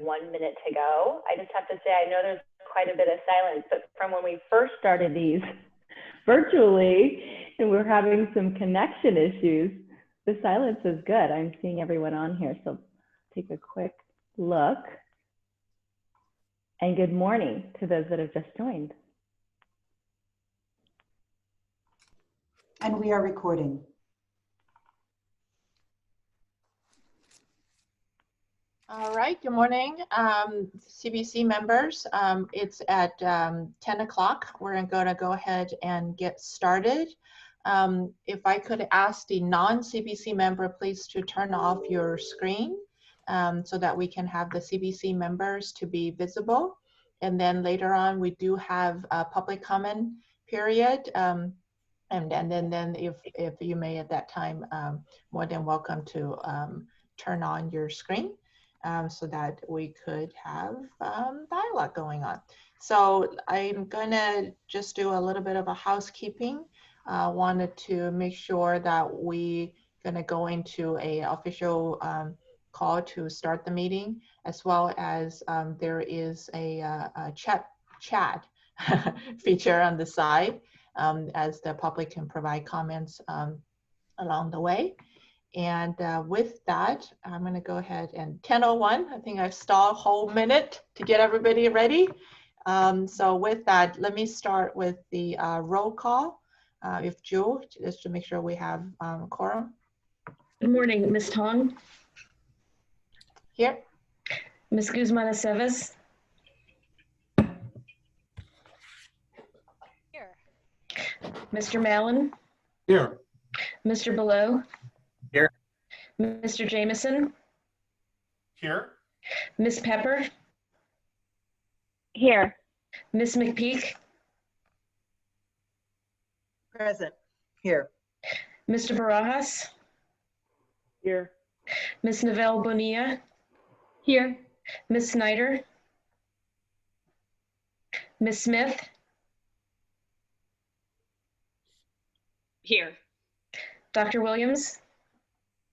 1 minute to go. I just have to say, I know there's quite a bit of silence, but from when we first started these virtually and we're having some connection issues, the silence is good. I'm seeing everyone on here, so take a quick look. And good morning to those that have just joined. And we are recording. All right, good morning, CBC members. It's at 10 o'clock. We're going to go ahead and get started. If I could ask the non-CBC member, please to turn off your screen so that we can have the CBC members to be visible. And then later on, we do have a public comment period. And then if you may at that time, more than welcome to turn on your screen. So that we could have dialogue going on. So I'm gonna just do a little bit of a housekeeping. Wanted to make sure that we gonna go into a official call to start the meeting, as well as there is a chat feature on the side as the public can provide comments along the way. And with that, I'm going to go ahead and 10:01. I think I've stalled a whole minute to get everybody ready. So with that, let me start with the roll call. If Jewel, just to make sure we have quorum. Good morning, Ms. Tong. Here. Ms. Guzman Aceves. Here. Mr. Mallon. Here. Mr. Below. Here. Mr. Jameson. Here. Ms. Pepper. Here. Ms. McPeak. Present. Here. Mr. Barajas. Here. Ms. Novelle Bonilla. Here. Ms. Snyder. Ms. Smith. Here. Dr. Williams.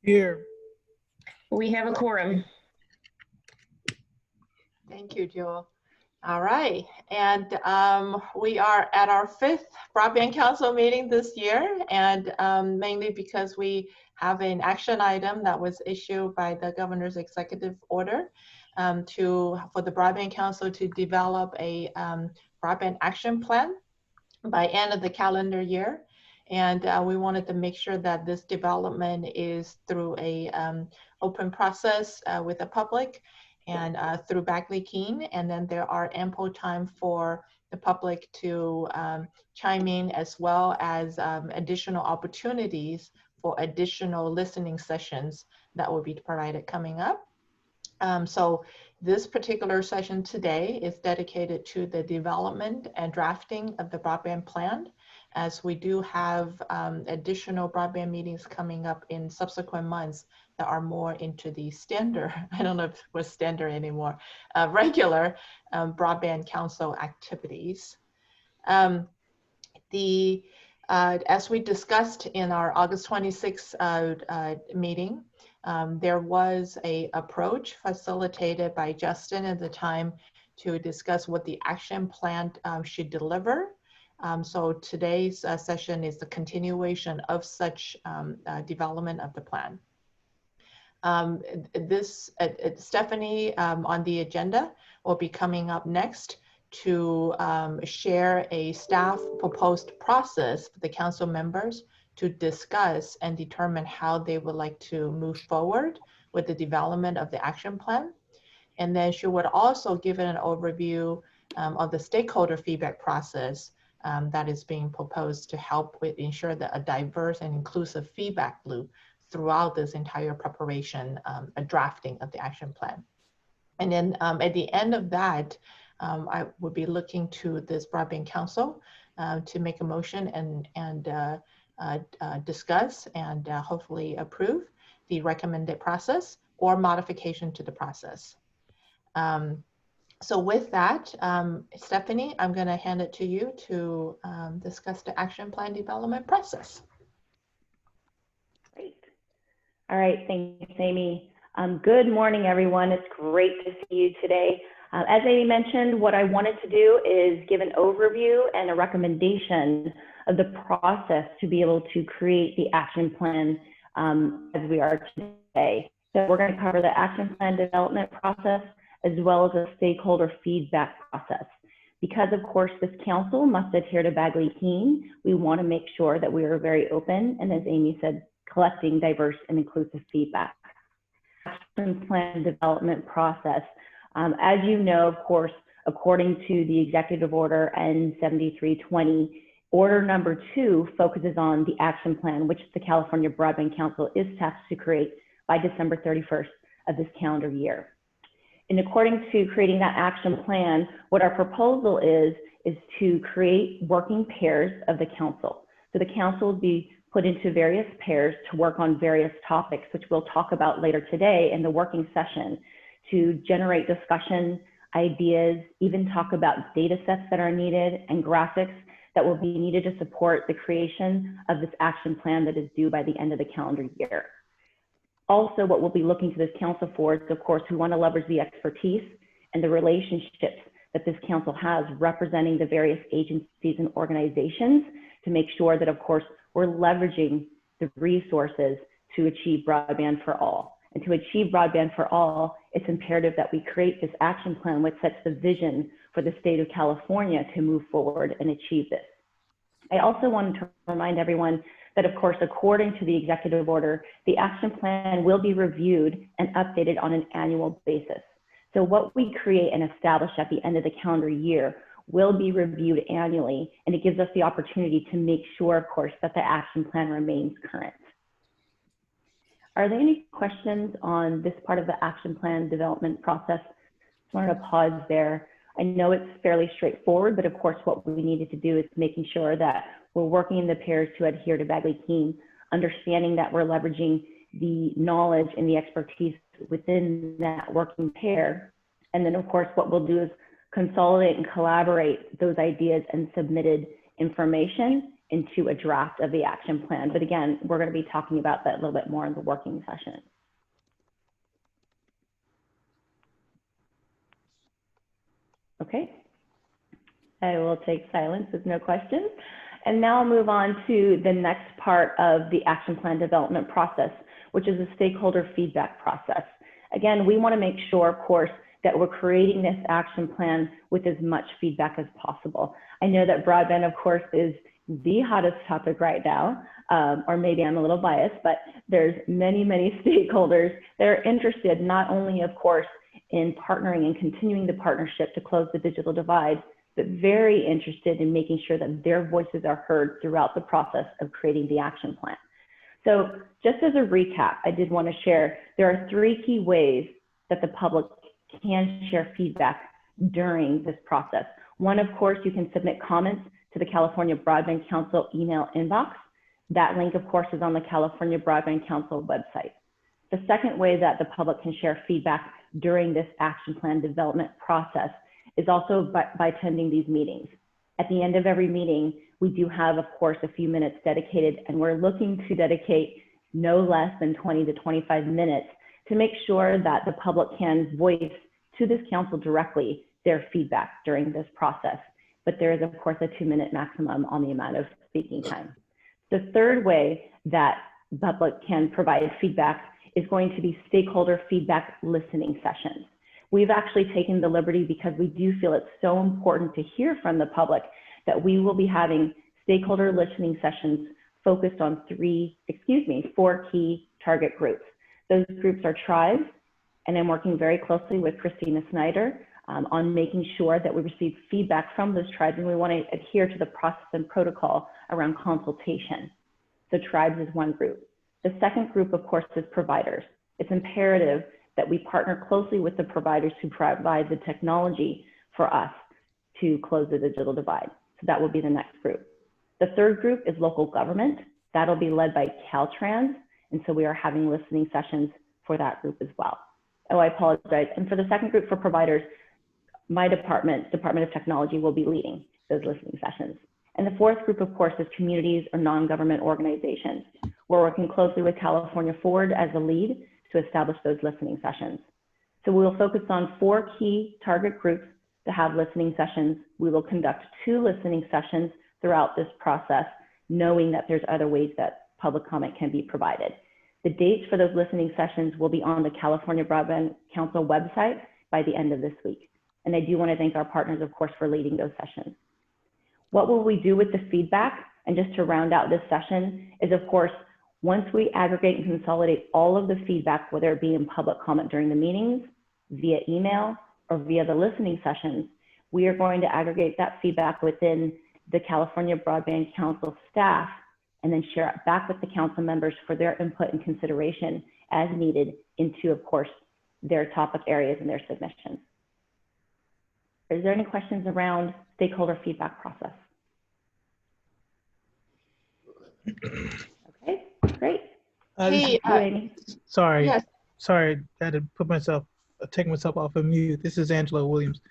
Here. We have a quorum. Thank you, Jewel. All right, and we are at our 5th Broadband Council meeting this year, and mainly because we have an action item that was issued by the governor's executive order for the Broadband Council to develop a broadband action plan by end of the calendar year. And we wanted to make sure that this development is through a open process with the public and through backlinking. And then there are ample time for the public to chime in, as well as additional opportunities for additional listening sessions that will be provided coming up. So this particular session today is dedicated to the development and drafting of the broadband plan, as we do have additional broadband meetings coming up in subsequent months that are more into the standard, I don't know if we're standard anymore, regular broadband council activities. As we discussed in our August 26th meeting, there was an approach facilitated by Justin at the time to discuss what the action plan should deliver. So today's session is the continuation of such development of the plan. Stephanie on the agenda will be coming up next to share a staff proposed process for the council members to discuss and determine how they would like to move forward with the development of the action plan. And then she would also give an overview of the stakeholder feedback process that is being proposed to help with ensure that a diverse and inclusive feedback loop throughout this entire preparation, a drafting of the action plan. And then at the end of that, I would be looking to this Broadband Council to make a motion and discuss and hopefully approve the recommended process or modification to the process. So with that, Stephanie, I'm going to hand it to you to discuss the action plan development process. Great. All right, thanks, Amy. Good morning, everyone. It's great to see you today. As Amy mentioned, what I wanted to do is give an overview and a recommendation of the process to be able to create the action plan as we are today. So we're going to cover the action plan development process as well as a stakeholder feedback process. Because, of course, this council must adhere to Bagley-Keene, we want to make sure that we are very open and, as Amy said, collecting diverse and inclusive feedback. Action plan development process. As you know, of course, according to the Executive Order N7320, Order number 2 focuses on the action plan, which the California Broadband Council is tasked to create by December 31st of this calendar year. In according to creating that action plan, what our proposal is to create working pairs of the council. So the council will be put into various pairs to work on various topics, which we'll talk about later today in the working session, to generate discussion, ideas, even talk about data sets that are needed and graphics that will be needed to support the creation of this action plan that is due by the end of the calendar year. Also, what we'll be looking to this council for is, of course, we want to leverage the expertise and the relationships that this council has representing the various agencies and organizations to make sure that, of course, we're leveraging the resources to achieve broadband for all. And to achieve broadband for all, it's imperative that we create this action plan which sets the vision for the state of California to move forward and achieve this. I also wanted to remind everyone that, of course, according to the executive order, the action plan will be reviewed and updated on an annual basis. So what we create and establish at the end of the calendar year will be reviewed annually, and it gives us the opportunity to make sure, of course, that the action plan remains current. Are there any questions on this part of the action plan development process? Just wanted to pause there. I know it's fairly straightforward, but of course, what we needed to do is making sure that we're working in the pairs to adhere to Bagley-Keene, understanding that we're leveraging the knowledge and the expertise within that working pair. And then, of course, what we'll do is consolidate and collaborate those ideas and submitted information into a draft of the action plan. But again, we're going to be talking about that a little bit more in the working session. Okay, I will take silence with no questions. And now I'll move on to the next part of the action plan development process, which is the stakeholder feedback process. Again, we want to make sure, of course, that we're creating this action plan with as much feedback as possible. I know that broadband, of course, is the hottest topic right now, or maybe I'm a little biased, but there's many, many stakeholders that are interested not only, of course, in partnering and continuing the partnership to close the digital divide, but very interested in making sure that their voices are heard throughout the process of creating the action plan. So just as a recap, I did want to share, there are 3 key ways that the public can share feedback during this process. One, of course, you can submit comments to the California Broadband Council email inbox. That link, of course, is on the California Broadband Council website. The second way that the public can share feedback during this action plan development process is also by attending these meetings. At the end of every meeting, we do have, of course, a few minutes dedicated, and we're looking to dedicate no less than 20 to 25 minutes to make sure that the public can voice to this council directly their feedback during this process. But there is, of course, a 2-minute maximum on the amount of speaking time. The third way that the public can provide feedback is going to be stakeholder feedback listening sessions. We've actually taken the liberty, because we do feel it's so important to hear from the public, that we will be having stakeholder listening sessions focused on 4 key target groups. Those groups are tribes, and I'm working very closely with Christina Snyder on making sure that we receive feedback from those tribes, and we want to adhere to the process and protocol around consultation. So tribes is one group. The second group, of course, is providers. It's imperative that we partner closely with the providers who provide the technology for us to close the digital divide. So that will be the next group. The third group is local government. That'll be led by Caltrans. And so we are having listening sessions for that group as well. Oh, I apologize. And for the second group, for providers, my department, Department of Technology, will be leading those listening sessions. And the fourth group, of course, is communities or non-government organizations. We're working closely with California Forward as the lead to establish those listening sessions. So we will focus on 4 key target groups to have listening sessions. We will conduct 2 listening sessions throughout this process, knowing that there's other ways that public comment can be provided. The dates for those listening sessions will be on the California Broadband Council website by the end of this week. And I do want to thank our partners, of course, for leading those sessions. What will we do with the feedback? And just to round out this session is, of course, once we aggregate and consolidate all of the feedback, whether it be in public comment during the meetings, via email, or via the listening sessions, we are going to aggregate that feedback within the California Broadband Council staff and then share it back with the council members for their input and consideration as needed into, of course, their topic areas and their submissions. Is there any questions around stakeholder feedback process? Okay, great. Hey, Amy. Sorry, yes. sorry, I had to take myself off of mute. This is Angela Williams.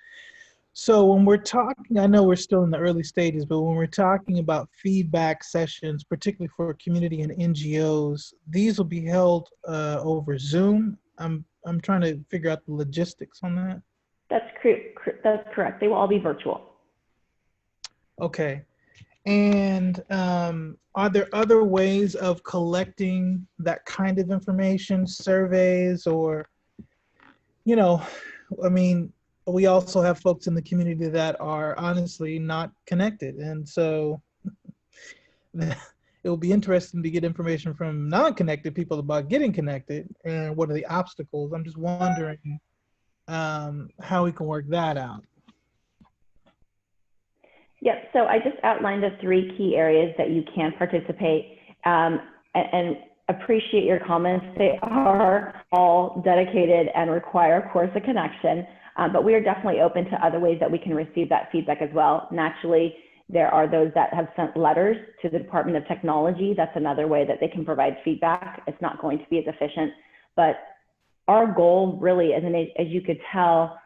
So when we're talking, I know we're still in the early stages, but when we're talking about feedback sessions, particularly for community and NGOs, these will be held over Zoom. I'm trying to figure out the logistics on that. That's correct. They will all be virtual. Okay. And are there other ways of collecting that kind of information, surveys, or, you know, I mean, we also have folks in the community that are honestly not connected. And so it will be interesting to get information from non-connected people about getting connected and what are the obstacles. I'm just wondering how we can work that out. Yep, so I just outlined the 3 key areas that you can participate and appreciate your comments. They are all dedicated and require, of course, a connection, but we are definitely open to other ways that we can receive that feedback as well. Naturally, there are those that have sent letters to the Department of Technology. That's another way that they can provide feedback. It's not going to be as efficient, but our goal really, as you could tell,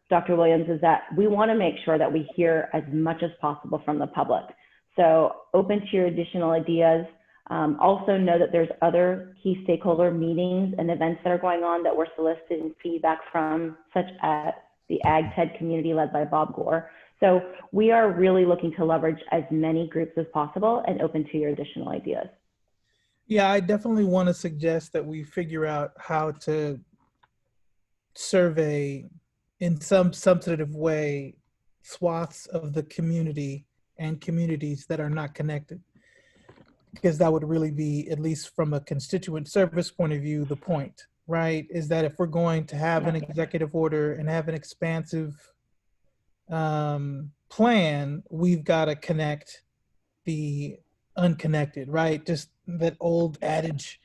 Dr. Williams, is that we want to make sure that we hear as much as possible from the public. So open to your additional ideas. Also know that there's other key stakeholder meetings and events that are going on that we're soliciting feedback from, such as the Ag-TED community led by Bob Gore. So we are really looking to leverage as many groups as possible and open to your additional ideas. Yeah, I definitely want to suggest that we figure out how to survey in some substantive way swaths of the community and communities that are not connected, because that would really be, at least from a constituent service point of view, the point, right? Is that if we're going to have an executive order and have an expansive plan, we've got to connect the unconnected, right? Just that old adage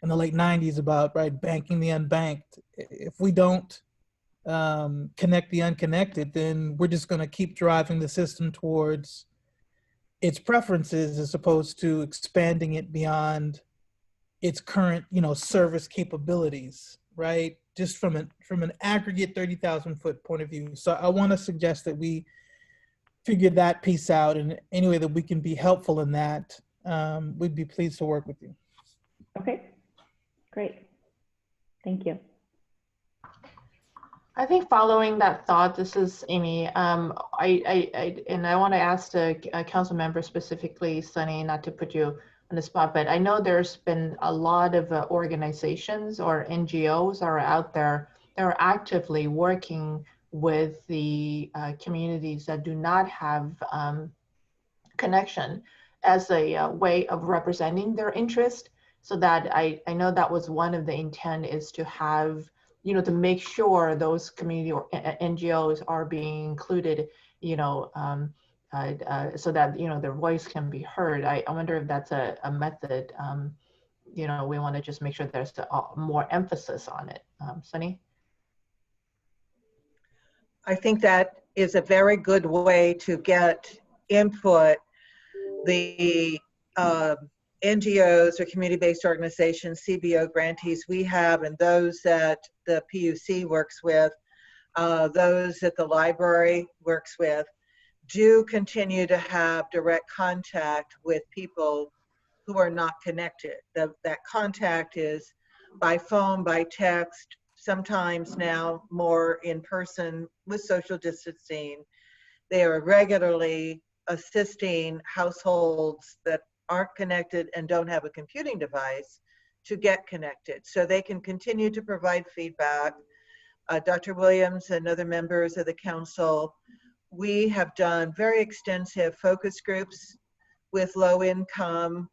in the late 90s about, right, banking the unbanked. If we don't connect the unconnected, then we're just going to keep driving the system towards its preferences as opposed to expanding it beyond its current, service capabilities, right? Just from an aggregate 30,000 foot point of view. So I want to suggest that we figure that piece out, and any way that we can be helpful in that, we'd be pleased to work with you. Okay, great. Thank you. I think following that thought, this is Amy. I want to ask the council member specifically, Sunny, not to put you on the spot, but I know there's been a lot of organizations or NGOs are out there that are actively working with the communities that do not have connection as a way of representing their interest. So that I know that was one of the intent, is to have, to make sure those community or NGOs are being included, so that, their voice can be heard. I wonder if that's a method, we want to just make sure there's more emphasis on it. Sunny? I think that is a very good way to get input. The NGOs or community-based organizations, CBO grantees we have, and those that the PUC works with, those that the library works with, do continue to have direct contact with people who are not connected. That contact is by phone, by text, sometimes now more in person with social distancing. They are regularly assisting households that aren't connected and don't have a computing device to get connected so they can continue to provide feedback. Dr. Williams and other members of the council, we have done very extensive focus groups with low-income,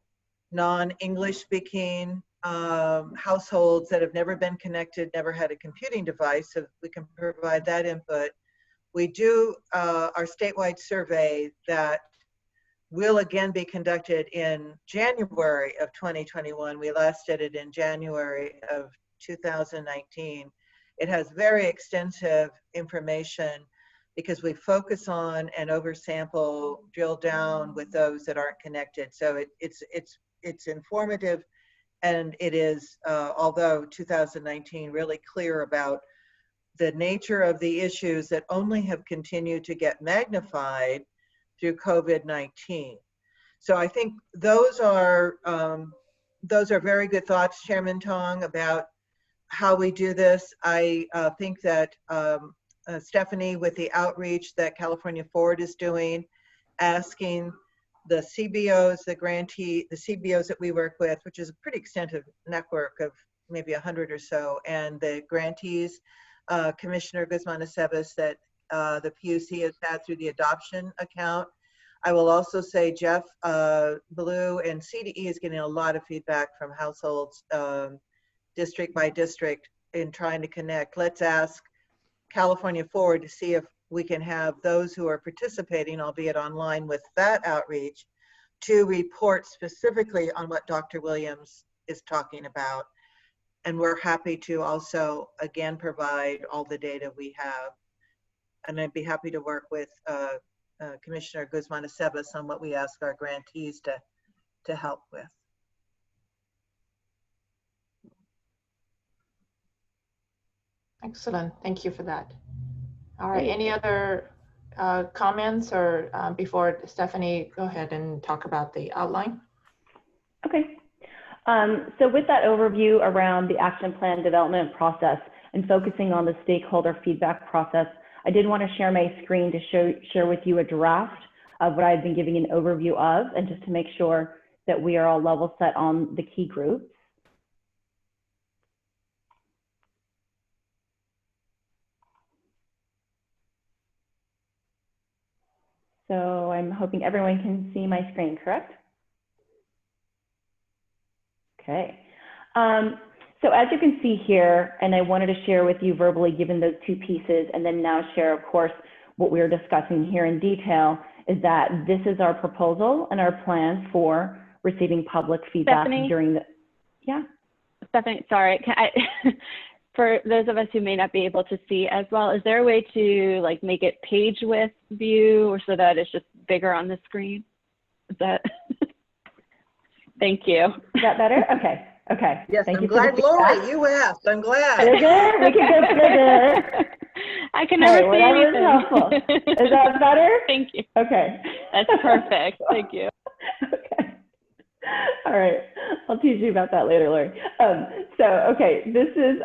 non-English speaking households that have never been connected, never had a computing device, so we can provide that input. We do our statewide survey that will again be conducted in January of 2021. We last did it in January of 2019. It has very extensive information because we focus on and oversample, drill down with those that aren't connected. So it's informative, and it is, although 2019, really clear about the nature of the issues that only have continued to get magnified through COVID-19. So I think those are very good thoughts, Chairman Tong, about how we do this. I think that Stephanie, with the outreach that California Forward is doing, asking the CBOs, the CBOs that we work with, which is a pretty extensive network of maybe 100 or so, and the grantees, Commissioner Guzman-Aceves, that the PUC has had through the adoption account. I will also say Jeff Blue and CDE is getting a lot of feedback from households, district by district, in trying to connect. Let's ask California Forward to see if we can have those who are participating, albeit online, with that outreach to report specifically on what Dr. Williams is talking about. And we're happy to also, again, provide all the data we have. And I'd be happy to work with Commissioner Guzman-Aceves on what we ask our grantees to help with. Excellent. Thank you for that. All right. Any other comments, or before Stephanie, go ahead and talk about the outline? Okay. So with that overview around the action plan development process and focusing on the stakeholder feedback process, I did want to share my screen to share with you a draft of what I've been giving an overview of, and just to make sure that we are all level set on the key groups. So I'm hoping everyone can see my screen, correct? Okay. So as you can see here, and I wanted to share with you verbally, given those two pieces, and then now share, of course, what we're discussing here in detail, is that this is our proposal and our plan for receiving public feedback during the, yeah. Stephanie, sorry, for those of us who may not be able to see as well, is there a way to like make it page width view, or so that it's just bigger on the screen? Is that, thank you. Is that better? Okay. Okay. Yes, Thank I'm you glad, Lori, you asked. I'm glad. Bigger? We can go bigger. I can never see anything. Helpful. Is that better? Thank you. Okay. That's perfect. Thank you. Okay. All right. I'll teach you about that later, Lori. Okay, this is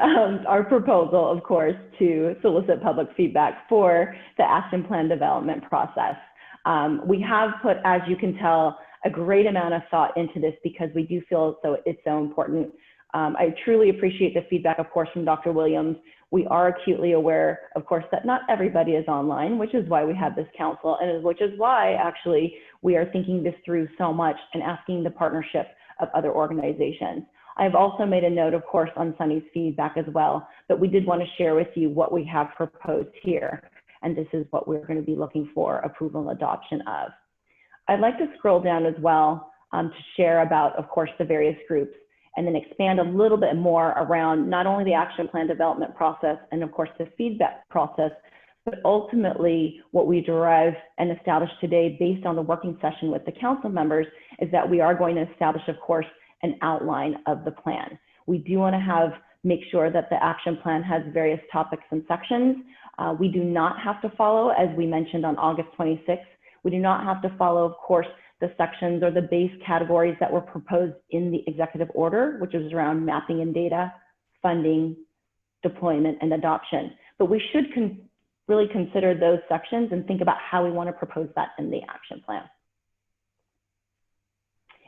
our proposal, of course, to solicit public feedback for the action plan development process. We have put, as you can tell, a great amount of thought into this because we do feel it's so important. I truly appreciate the feedback, of course, from Dr. Williams. We are acutely aware, of course, that not everybody is online, which is why we have this council, and which is why actually we are thinking this through so much and asking the partnership of other organizations. I've also made a note, of course, on Sunny's feedback as well, but we did want to share with you what we have proposed here. And this is what we're going to be looking for approval and adoption of. I'd like to scroll down as well to share about, of course, the various groups, and then expand a little bit more around not only the action plan development process and, of course, the feedback process, but ultimately what we derive and establish today based on the working session with the council members is that we are going to establish, of course, an outline of the plan. We do want to make sure that the action plan has various topics and sections. We do not have to follow, as we mentioned on August 26th, we do not have to follow, of course, the sections or the base categories that were proposed in the executive order, which is around mapping and data, funding, deployment, and adoption. But we should really consider those sections and think about how we want to propose that in the action plan.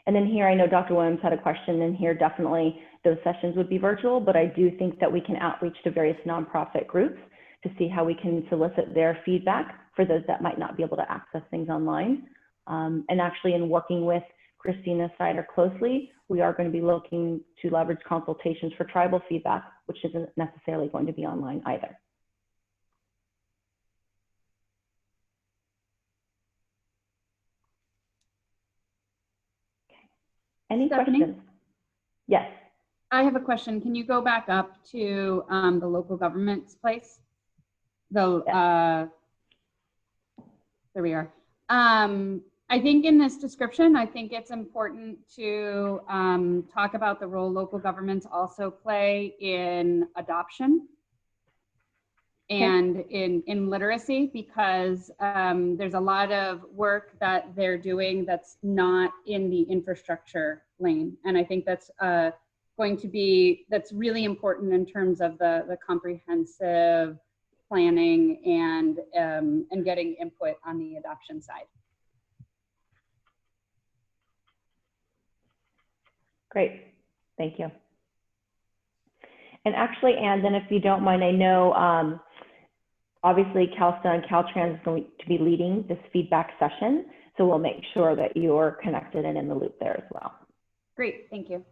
And then here, I know Dr. Williams had a question, and here definitely those sessions would be virtual, but I do think that we can outreach to various nonprofit groups to see how we can solicit their feedback for those that might not be able to access things online. And actually, in working with Christina Snyder closely, we are going to be looking to leverage consultations for tribal feedback, which isn't necessarily going to be online either. Any Stephanie? questions? Yes. I have a question. Can you go back up to the local government's place? There we are. I think in this description, I think it's important to talk about the role local governments also play in adoption and in literacy, because there's a lot of work that they're doing that's not in the infrastructure lane. And I think that's that's really important in terms of the comprehensive planning and getting input on the adoption side. Great, thank you. And actually, Anne, then if you don't mind, I know obviously CalSTA and Caltrans is going to be leading this feedback session, so we'll make sure that you're connected and in the loop there as well. Great, thank you.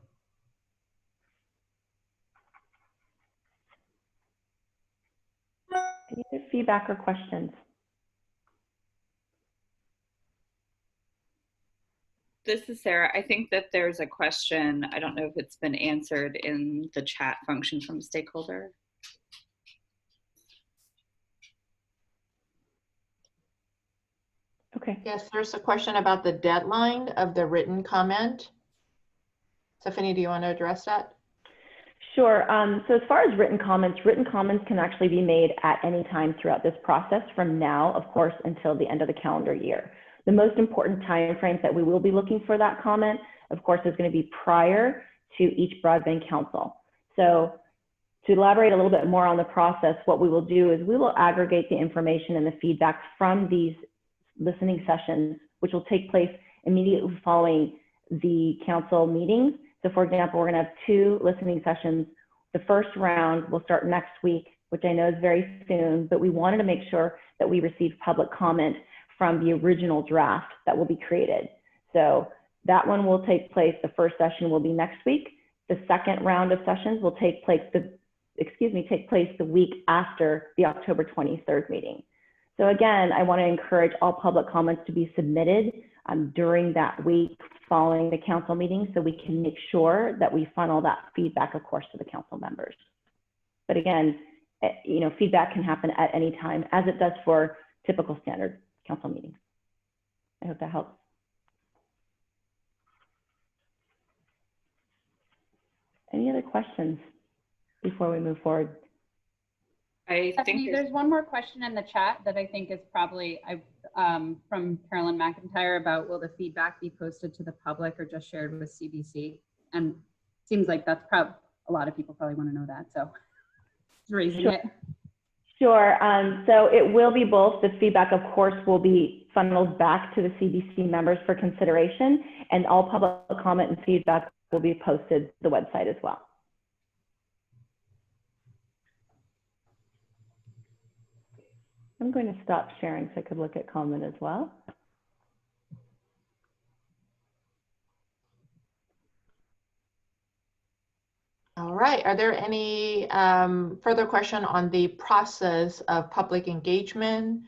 Any other feedback or questions? This is Sarah. I think that there's a question. I don't know if it's been answered in the chat function from a stakeholder. Okay. Yes, there's a question about the deadline of the written comment. Stephanie, do you want to address that? Sure. So as far as written comments can actually be made at any time throughout this process from now, of course, until the end of the calendar year. The most important time frames that we will be looking for that comment, of course, is going to be prior to each broadband council. So to elaborate a little bit more on the process, what we will do is we will aggregate the information and the feedback from these listening sessions, which will take place immediately following the council meetings. So for example, we're going to have 2 listening sessions. The first round will start next week, which I know is very soon, but we wanted to make sure that we receive public comment from the original draft that will be created. So that one will take place, the first session will be next week. The second round of sessions will take place the week after the October 23rd meeting. So again, I want to encourage all public comments to be submitted during that week following the council meeting, so we can make sure that we funnel that feedback, of course, to the council members. But again, feedback can happen at any time, as it does for typical standard council meetings. I hope that helps. Any other questions before we move forward? I Stephanie, think there's one more question in the chat that I think is probably from Carolyn McIntyre about, will the feedback be posted to the public or just shared with CBC? And it seems like that's probably, a lot of people probably want to know that, so just raising it. Sure, so it will be both. The feedback, of course, will be funneled back to the CBC members for consideration, and all public comment and feedback will be posted to the website as well. I'm going to stop sharing so I could look at comment as well. All right, are there any further question on the process of public engagement?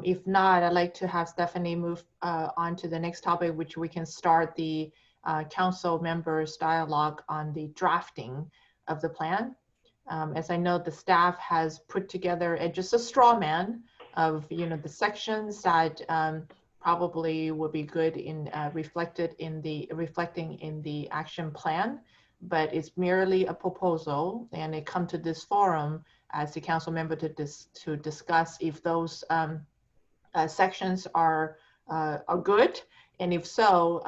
If not, I'd like to have Stephanie move on to the next topic, which we can start the council members dialogue on the drafting of the plan. As I know, the staff has put together just a straw man of the sections that probably would be good in reflecting in the action plan, but it's merely a proposal, and it come to this forum as the council member to discuss if those sections are good, and if so,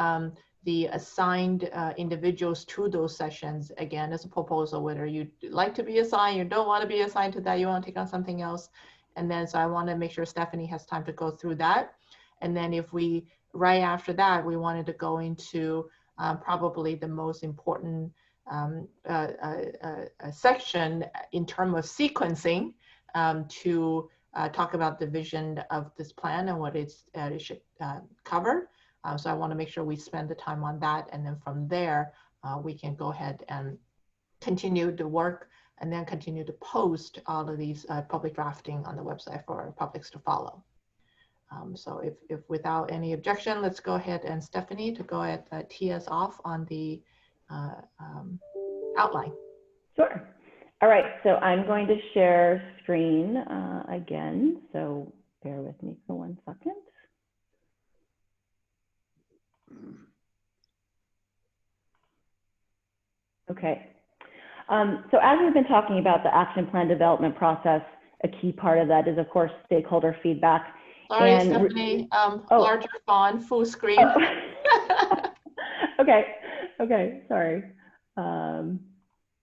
the assigned individuals to those sessions, again, as a proposal, whether you like to be assigned, you don't want to be assigned to that, you want to take on something else. And then, so I want to make sure Stephanie has time to go through that. And then if we, right after that, we wanted to go into probably the most important section in terms of sequencing to talk about the vision of this plan and what it should cover. So I want to make sure we spend the time on that. And then from there, we can go ahead and continue to work and then continue to post all of these public drafting on the website for publics to follow. So if without any objection, let's go ahead and Stephanie to go ahead and tee us off on the outline. Sure. All right, so I'm going to share screen again. So bear with me for 1 second. Okay. So as we've been talking about the action plan development process, a key part of that is, of course, stakeholder feedback. Sorry, and Stephanie, larger font, full screen. Oh. Okay, sorry.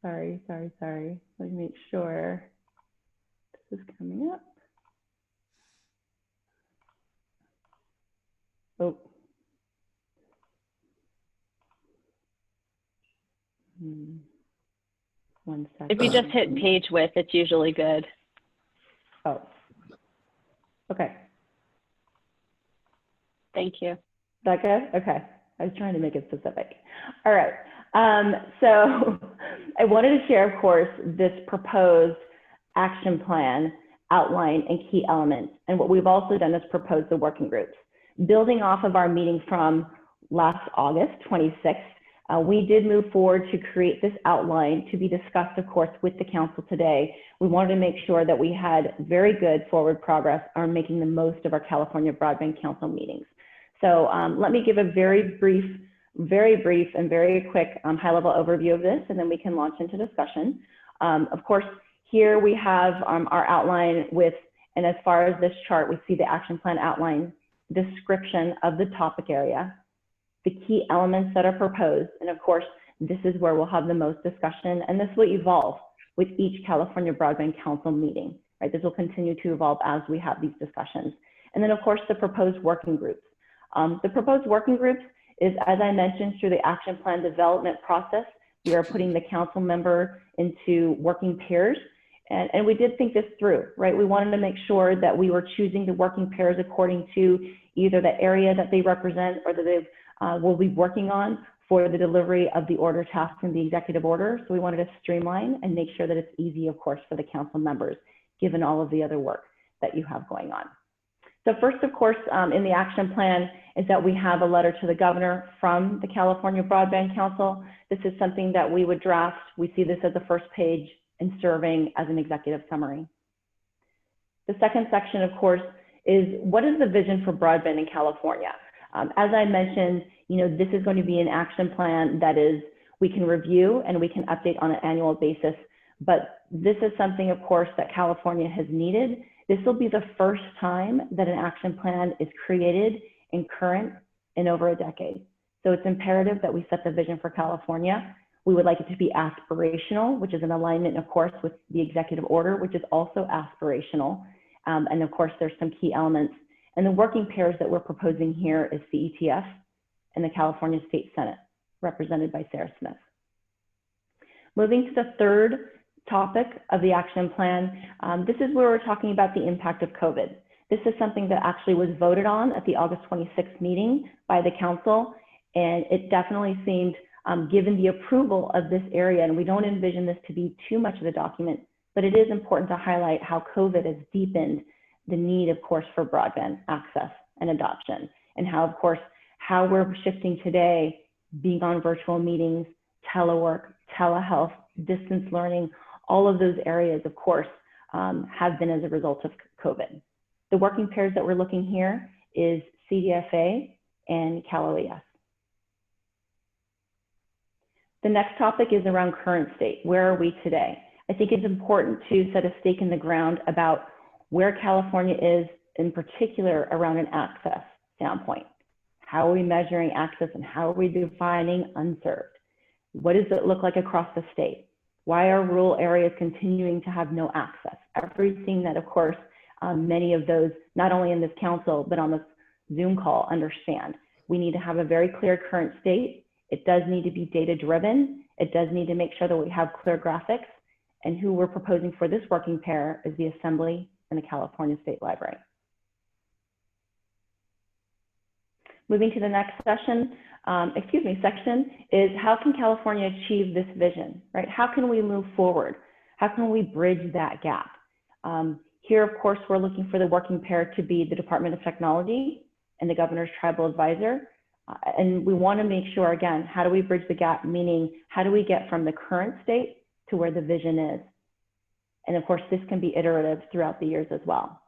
Sorry. Let me make sure this is coming up. Oh. 1 second. If you just hit page width, it's usually good. Oh. Okay. Thank you. Is that good? Okay. I was trying to make it specific. All right. So I wanted to share, of course, this proposed action plan outline and key elements. And what we've also done is propose the working groups. Building off of our meeting from last August 26th, we did move forward to create this outline to be discussed, of course, with the council today. We wanted to make sure that we had very good forward progress on making the most of our California Broadband Council meetings. So let me give a very brief and very quick high-level overview of this, and then we can launch into discussion. Of course, here we have our outline with, and as far as this chart, we see the action plan outline, description of the topic area, the key elements that are proposed, and of course, this is where we'll have the most discussion, and this will evolve with each California Broadband Council meeting, right? This will continue to evolve as we have these discussions. And then, of course, the proposed working groups. The proposed working groups is, as I mentioned, through the action plan development process, we are putting the council member into working pairs. And we did think this through, right? We wanted to make sure that we were choosing the working pairs according to either the area that they represent or that they will be working on for the delivery of the order, task, and the executive order. So we wanted to streamline and make sure that it's easy, of course, for the council members, given all of the other work that you have going on. So first, of course, in the action plan is that we have a letter to the governor from the California Broadband Council. This is something that we would draft. We see this as the first page and serving as an executive summary. The second section, of course, is what is the vision for broadband in California? As I mentioned, this is going to be an action plan that is, we can review and we can update on an annual basis, but this is something, of course, that California has needed. This will be the first time that an action plan is created and current in over a decade. So it's imperative that we set the vision for California. We would like it to be aspirational, which is in alignment, of course, with the executive order, which is also aspirational. And of course, there's some key elements. And the working pairs that we're proposing here is CETF and the California State Senate, represented by Sarah Smith. Moving to the third topic of the action plan, this is where we're talking about the impact of COVID. This is something that actually was voted on at the August 26th meeting by the council, and it definitely seemed, given the approval of this area, and we don't envision this to be too much of a document, but it is important to highlight how COVID has deepened the need, of course, for broadband access and adoption, and how, of course, how we're shifting today, being on virtual meetings, telework, telehealth, distance learning, all of those areas, of course, have been as a result of COVID. The working pairs that we're looking here is CDFA and CalOES. The next topic is around current state. Where are we today? I think it's important to set a stake in the ground about where California is, in particular around an access standpoint. How are we measuring access and how are we defining unserved? What does it look like across the state? Why are rural areas continuing to have no access? Everything that, of course, many of those, not only in this council, but on this Zoom call, understand. We need to have a very clear current state. It does need to be data driven. It does need to make sure that we have clear graphics. And who we're proposing for this working pair is the Assembly and the California State Library. Moving to the next section is how can California achieve this vision, right? How can we move forward? How can we bridge that gap? Here, of course, we're looking for the working pair to be the Department of Technology and the Governor's Tribal Advisor. And we want to make sure, again, how do we bridge the gap? Meaning, how do we get from the current state to where the vision is? And of course, this can be iterative throughout the years as well.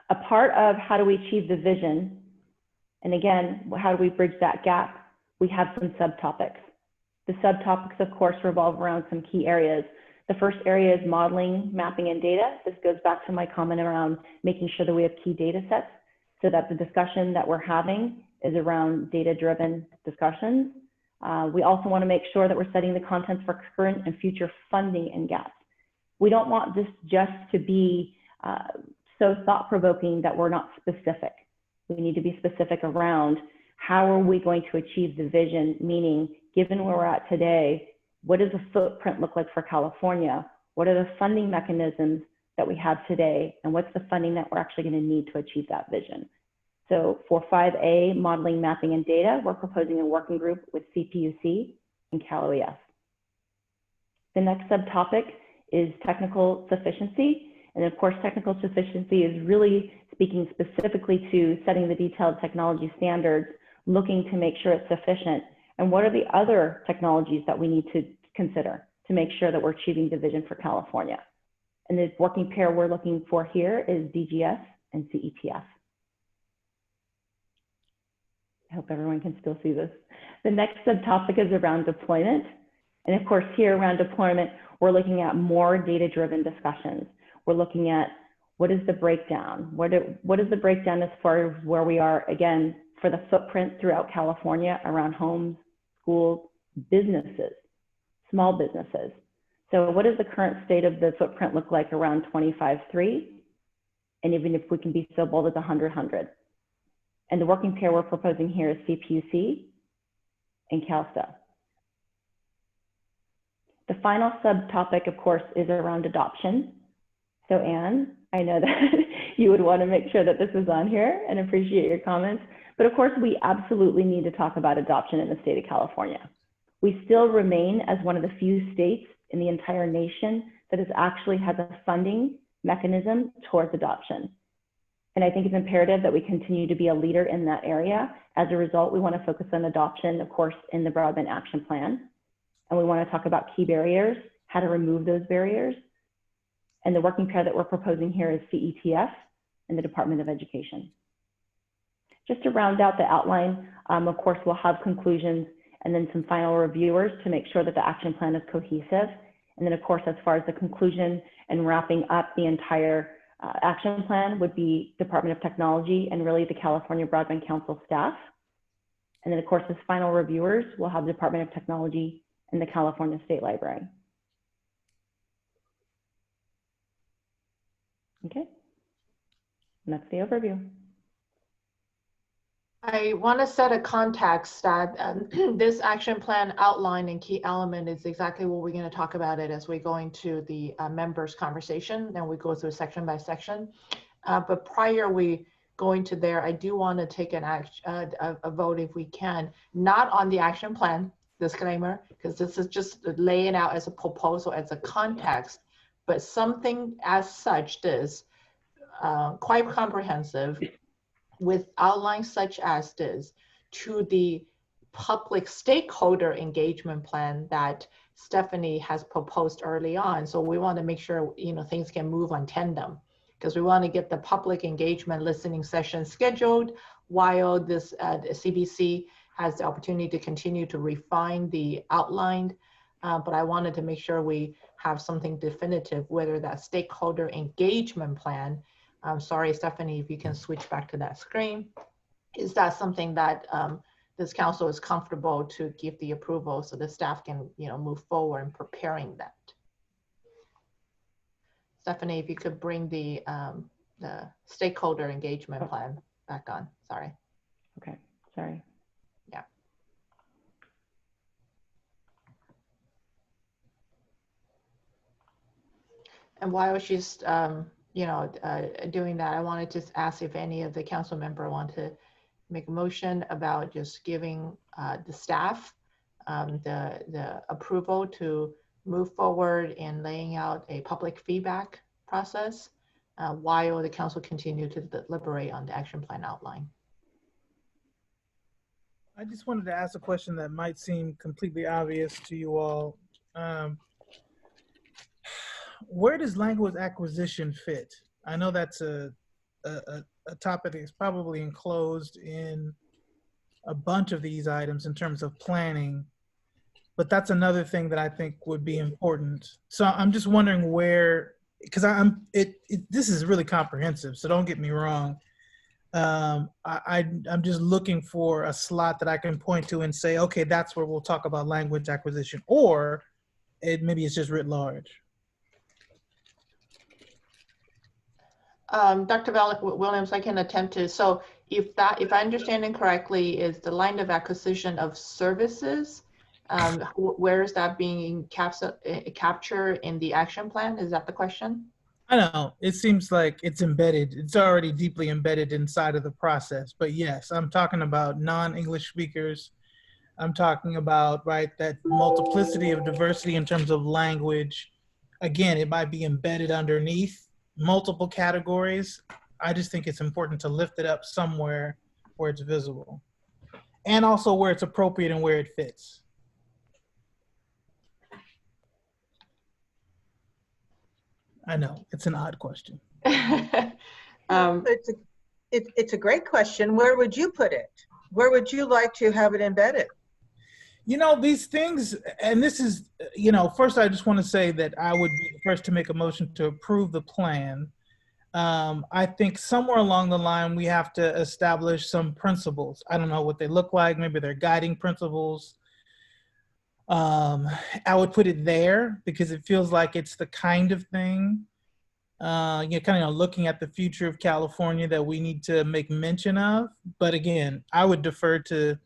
A part of how do we achieve the vision, and again, how do we bridge that gap? We have some subtopics. The subtopics, of course, revolve around some key areas. The first area is modeling, mapping, and data. This goes back to my comment around making sure that we have key data sets so that the discussion that we're having is around data-driven discussions. We also want to make sure that we're setting the contents for current and future funding and gaps. We don't want this just to be so thought-provoking that we're not specific. We need to be specific around how are we going to achieve the vision, meaning given where we're at today, what does the footprint look like for California? What are the funding mechanisms that we have today? And what's the funding that we're actually going to need to achieve that vision? So for 5A, modeling, mapping, and data, we're proposing a working group with CPUC and Cal OES. The next subtopic is technical sufficiency. And of course, technical sufficiency is really speaking specifically to setting the detailed technology standards, looking to make sure it's sufficient. And what are the other technologies that we need to consider to make sure that we're achieving the vision for California? And the working pair we're looking for here is DGS and CETF. I hope everyone can still see this. The next subtopic is around deployment. And of course, here around deployment, we're looking at more data-driven discussions. We're looking at what is the breakdown? What is the breakdown as far as where we are, again, for the footprint throughout California around homes, schools, businesses, small businesses. So what does the current state of the footprint look like around 25.3? And even if we can be so bold as 100. And the working pair we're proposing here is CPUC and CalSTA. The final subtopic, of course, is around adoption. So Anne, I know that you would want to make sure that this is on here and appreciate your comments. But of course, we absolutely need to talk about adoption in the state of California. We still remain as one of the few states in the entire nation that actually has a funding mechanism towards adoption. And I think it's imperative that we continue to be a leader in that area. As a result, we want to focus on adoption, of course, in the Broadband Action Plan. And we want to talk about key barriers, how to remove those barriers. And the working pair that we're proposing here is CETF and the Department of Education. Just to round out the outline, of course, we'll have conclusions and then some final reviewers to make sure that the action plan is cohesive. And then, of course, as far as the conclusion and wrapping up the entire action plan would be Department of Technology and really the California Broadband Council staff. And then, of course, as final reviewers, we'll have the Department of Technology and the California State Library. Okay, and that's the overview. I want to set a context that this action plan outline and key element is exactly what we're going to talk about it as we go into the members conversation, and we go through section by section. But prior we going to there, I do want to take a vote if we can, not on the action plan, disclaimer, because this is just laying out as a proposal, as a context, but something as such this quite comprehensive with outlines such as this to the public stakeholder engagement plan that Stephanie has proposed early on. So we want to make sure, you know, things can move on tandem because we want to get the public engagement listening session scheduled while this CBC has the opportunity to continue to refine the outline. But I wanted to make sure we have something definitive, whether that stakeholder engagement plan I'm sorry, Stephanie, if you can switch back to that screen. Is that something that this council is comfortable to give the approval so the staff can, move forward in preparing that? Stephanie, if you could bring the stakeholder engagement plan back on. Sorry. Okay, sorry. Yeah. And while she's, doing that, I wanted to ask if any of the council member want to make a motion about just giving the staff the approval to move forward in laying out a public feedback process while the council continue to deliberate on the action plan outline. I just wanted to ask a question that might seem completely obvious to you all. Where does language acquisition fit? I know that's a topic that's probably enclosed in a bunch of these items in terms of planning, but that's another thing that I think would be important. So I'm just wondering where, because this is really comprehensive, so don't get me wrong. I'm just looking for a slot that I can point to and say, okay, that's where we'll talk about language acquisition, or maybe it's just writ large. Dr. Williams, I can attempt to. So if I understand it correctly, is the line of acquisition of services, where is that being captured in the action plan? Is that the question? I know, it seems like it's embedded. It's already deeply embedded inside of the process. But yes, I'm talking about non-English speakers. I'm talking about, that multiplicity of diversity in terms of language. Again, it might be embedded underneath multiple categories. I just think it's important to lift it up somewhere where it's visible, and also where it's appropriate and where it fits. I know, it's an odd question. It's a great question. Where would you put it? Where would you like to have it embedded? These things, and this is, first I just want to say that I would be the first to make a motion to approve the plan. I think somewhere along the line, we have to establish some principles. I don't know what they look like. Maybe they're guiding principles. I would put it there because it feels like it's the kind of thing, looking at the future of California that we need to make mention of. But again, I would defer to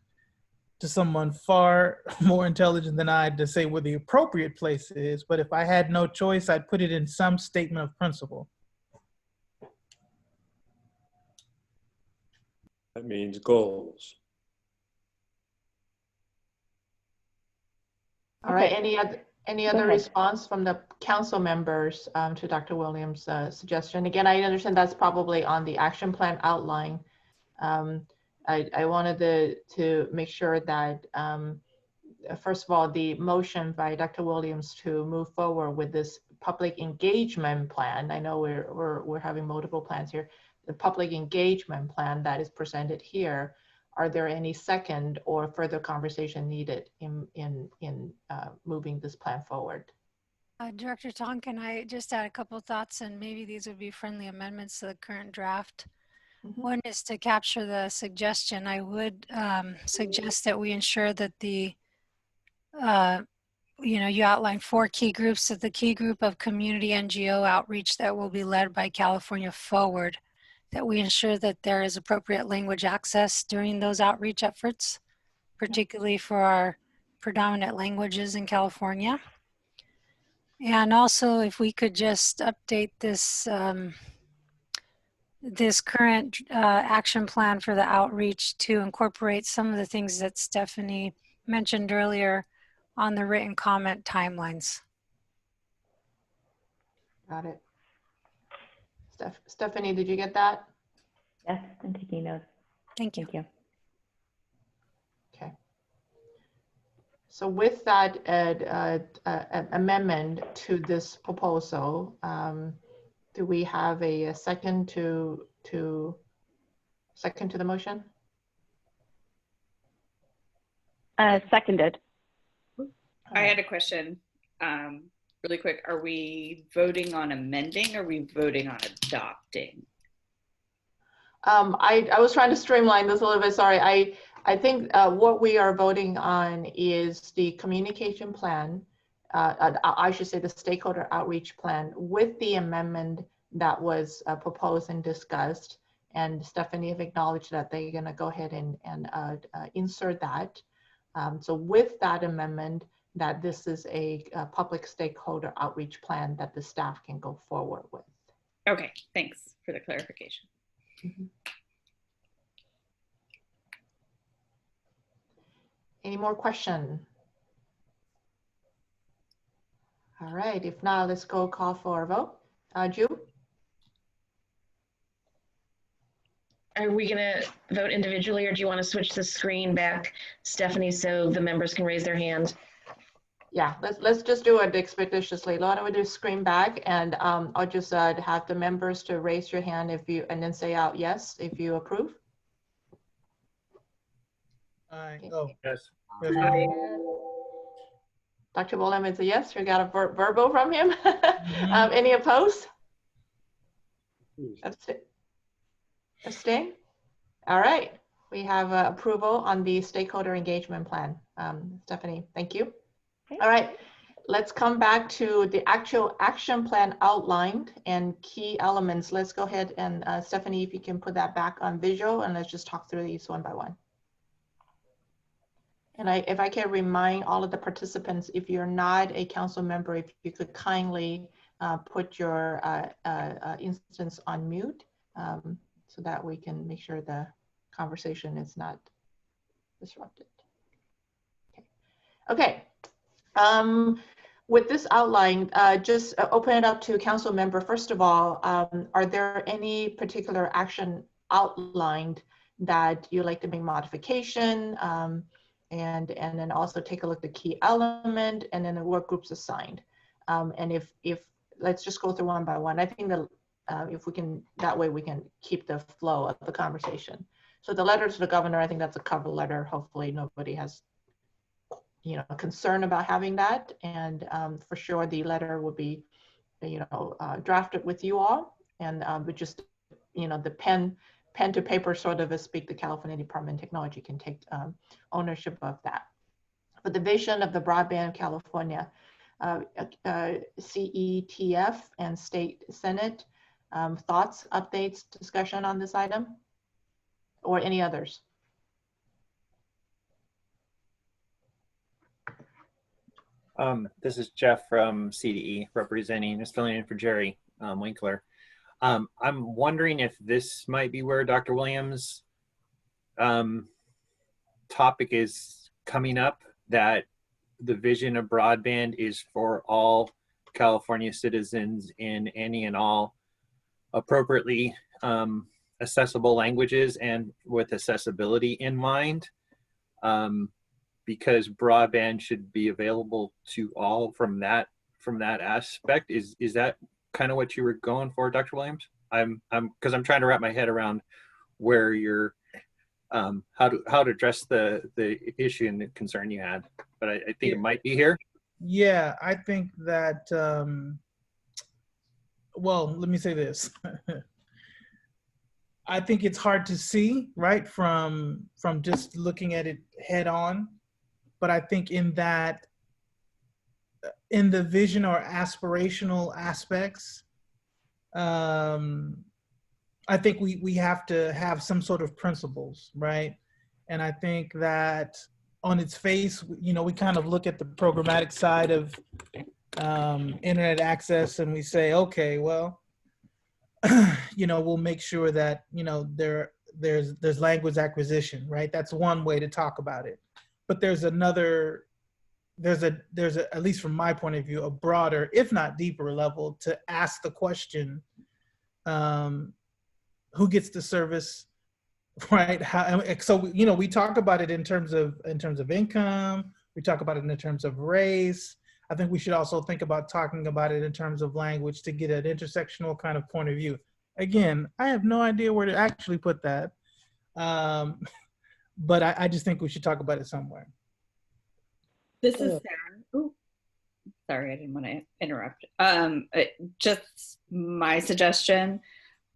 someone far more intelligent than I to say where the appropriate place is. But if I had no choice, I'd put it in some statement of principle. That means goals. All right, any other response from the council members to Dr. Williams' suggestion? Again, I understand that's probably on the action plan outline. I wanted to make sure that, first of all, the motion by Dr. Williams to move forward with this public engagement plan. I know we're having multiple plans here. The public engagement plan that is presented here. Are there any second or further conversation needed in moving this plan forward? Director Tong, can I just add a couple of thoughts, and maybe these would be friendly amendments to the current draft? Mm-hmm. One is to capture the suggestion. I would suggest that we ensure that the, you outlined 4 key groups, that the key group of community NGO outreach that will be led by California Forward, that we ensure that there is appropriate language access during those outreach efforts, particularly for our predominant languages in California. And also, if we could just update this this current action plan for the outreach to incorporate some of the things that Stephanie mentioned earlier on the written comment timelines. Got it. Stephanie, did you get that? Yes, I'm taking notes. Thank you. Thank you. Okay. So with that amendment to this proposal, do we have a second to the motion? Seconded. I had a question really quick. Are we voting on amending or are we voting on adopting? I was trying to streamline this a little bit. Sorry. I think what we are voting on is the communication plan. I should say the stakeholder outreach plan with the amendment that was proposed and discussed. And Stephanie have acknowledged that they're going to go ahead and insert that. So with that amendment, that this is a public stakeholder outreach plan that the staff can go forward with. Okay, thanks for the clarification. Mm-hmm. Any more questions? All right, if not, let's go call for a vote. Ju? Are we gonna vote individually, or do you want to switch the screen back, Stephanie, so the members can raise their hand? Yeah, let's just do it expeditiously. Why don't we do screen back, and I'll just have the members to raise your hand if you, and then say out yes if you approve. Aye. Oh, Yes. Dr. William is a yes. We got a verbal from him. Any opposed? Abstain? All right. We have approval on the stakeholder engagement plan. Stephanie, thank you. Okay. All right. Let's come back to the actual action plan outlined and key elements. Let's go ahead and Stephanie, if you can put that back on visual, and let's just talk through these one by one. And if I can remind all of the participants, if you're not a council member, if you could kindly put your instance on mute so that we can make sure the conversation is not disrupted. Okay. With this outline, just open it up to council member. First of all, are there any particular action outlined that you like to make modification? And then also take a look at the key element and then the work groups assigned. And if let's just go through one by one. I think that if we can, that way we can keep the flow of the conversation. So the letter to the governor, I think that's a cover letter. Hopefully nobody has, concern about having that. And for sure the letter will be, drafted with you all. And but just, the pen to paper sort of a speak, the California Department of Technology can take ownership of that. But the vision of the Broadband of California, CETF and State Senate, thoughts, updates, discussion on this item, or any others? This is Jeff from CDE, representing, just filling in for Jerry Winkler. I'm wondering if this might be where Dr. Williams' topic is coming up, that the vision of broadband is for all California citizens in any and all appropriately accessible languages and with accessibility in mind, because broadband should be available to all from that aspect. Is that kind of what you were going for, Dr. Williams? Because I'm trying to wrap my head around where you're how to address the issue and the concern you had, but I think it might be here. Yeah, I think that well, let me say this. I think it's hard to see, right, from just looking at it head on, but I think in the vision or aspirational aspects, I think we have to have some sort of principles, right? And I think that on its face, we kind of look at the programmatic side of internet access and we say, okay, well, we'll make sure that, there's language acquisition, right? That's one way to talk about it. But there's at least from my point of view, a broader, if not deeper level to ask the question, who gets the service, right? So we talk about it in terms of income. We talk about it in terms of race. I think we should also think about talking about it in terms of language to get an intersectional kind of point of view. Again, I have no idea where to actually put that, but I just think we should talk about it somewhere. This is Sarah. Ooh, sorry, I didn't want to interrupt. Just my suggestion.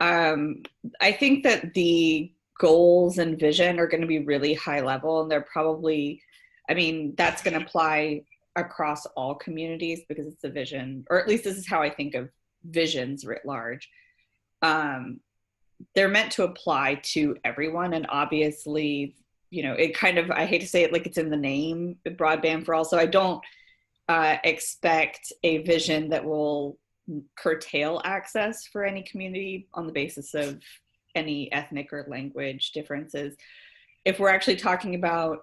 I think that the goals and vision are going to be really high level, and they're probably, I mean, that's going to apply across all communities because it's a vision, or at least this is how I think of visions writ large. They're meant to apply to everyone, and obviously, you know, it kind of, I hate to say it like it's in the name, broadband for all, so I don't expect a vision that will curtail access for any community on the basis of any ethnic or language differences. If we're actually talking about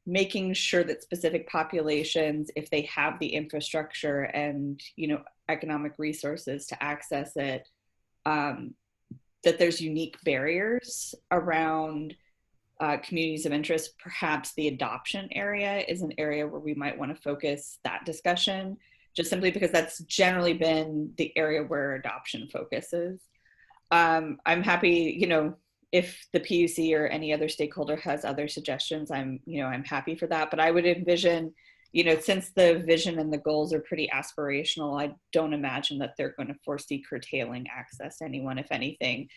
making sure that specific populations, if they have the infrastructure and, you know, economic resources to access it, that there's unique barriers around communities of interest. Perhaps the adoption area is an area where we might want to focus that discussion, just simply because that's generally been the area where adoption focuses. I'm happy, you know, if the PUC or any other stakeholder has other suggestions, I'm happy for that. But I would envision, you know, since the vision and the goals are pretty aspirational, I don't imagine that they're going to foresee curtailing access to anyone. If anything,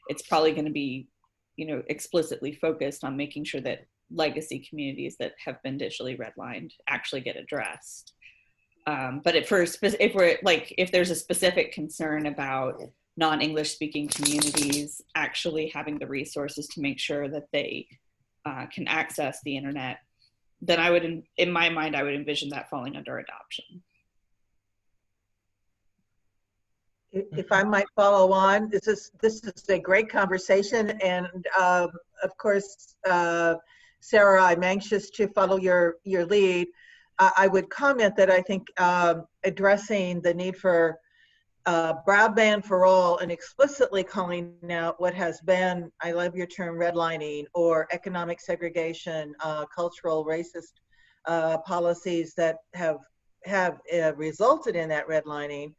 it's probably going to be, you know, explicitly focused on making sure that legacy communities that have been digitally redlined actually get addressed. But if there's a specific concern about non-English speaking communities actually having the resources to make sure that they can access the internet, then I would, in my mind, I would envision that falling under adoption. If I might follow on, this is a great conversation, and of course, Sarah, I'm anxious to follow your lead. I would comment that I think addressing the need for broadband for all and explicitly calling out what has been, I love your term, redlining, or economic segregation, cultural racist policies that have resulted in that redlining,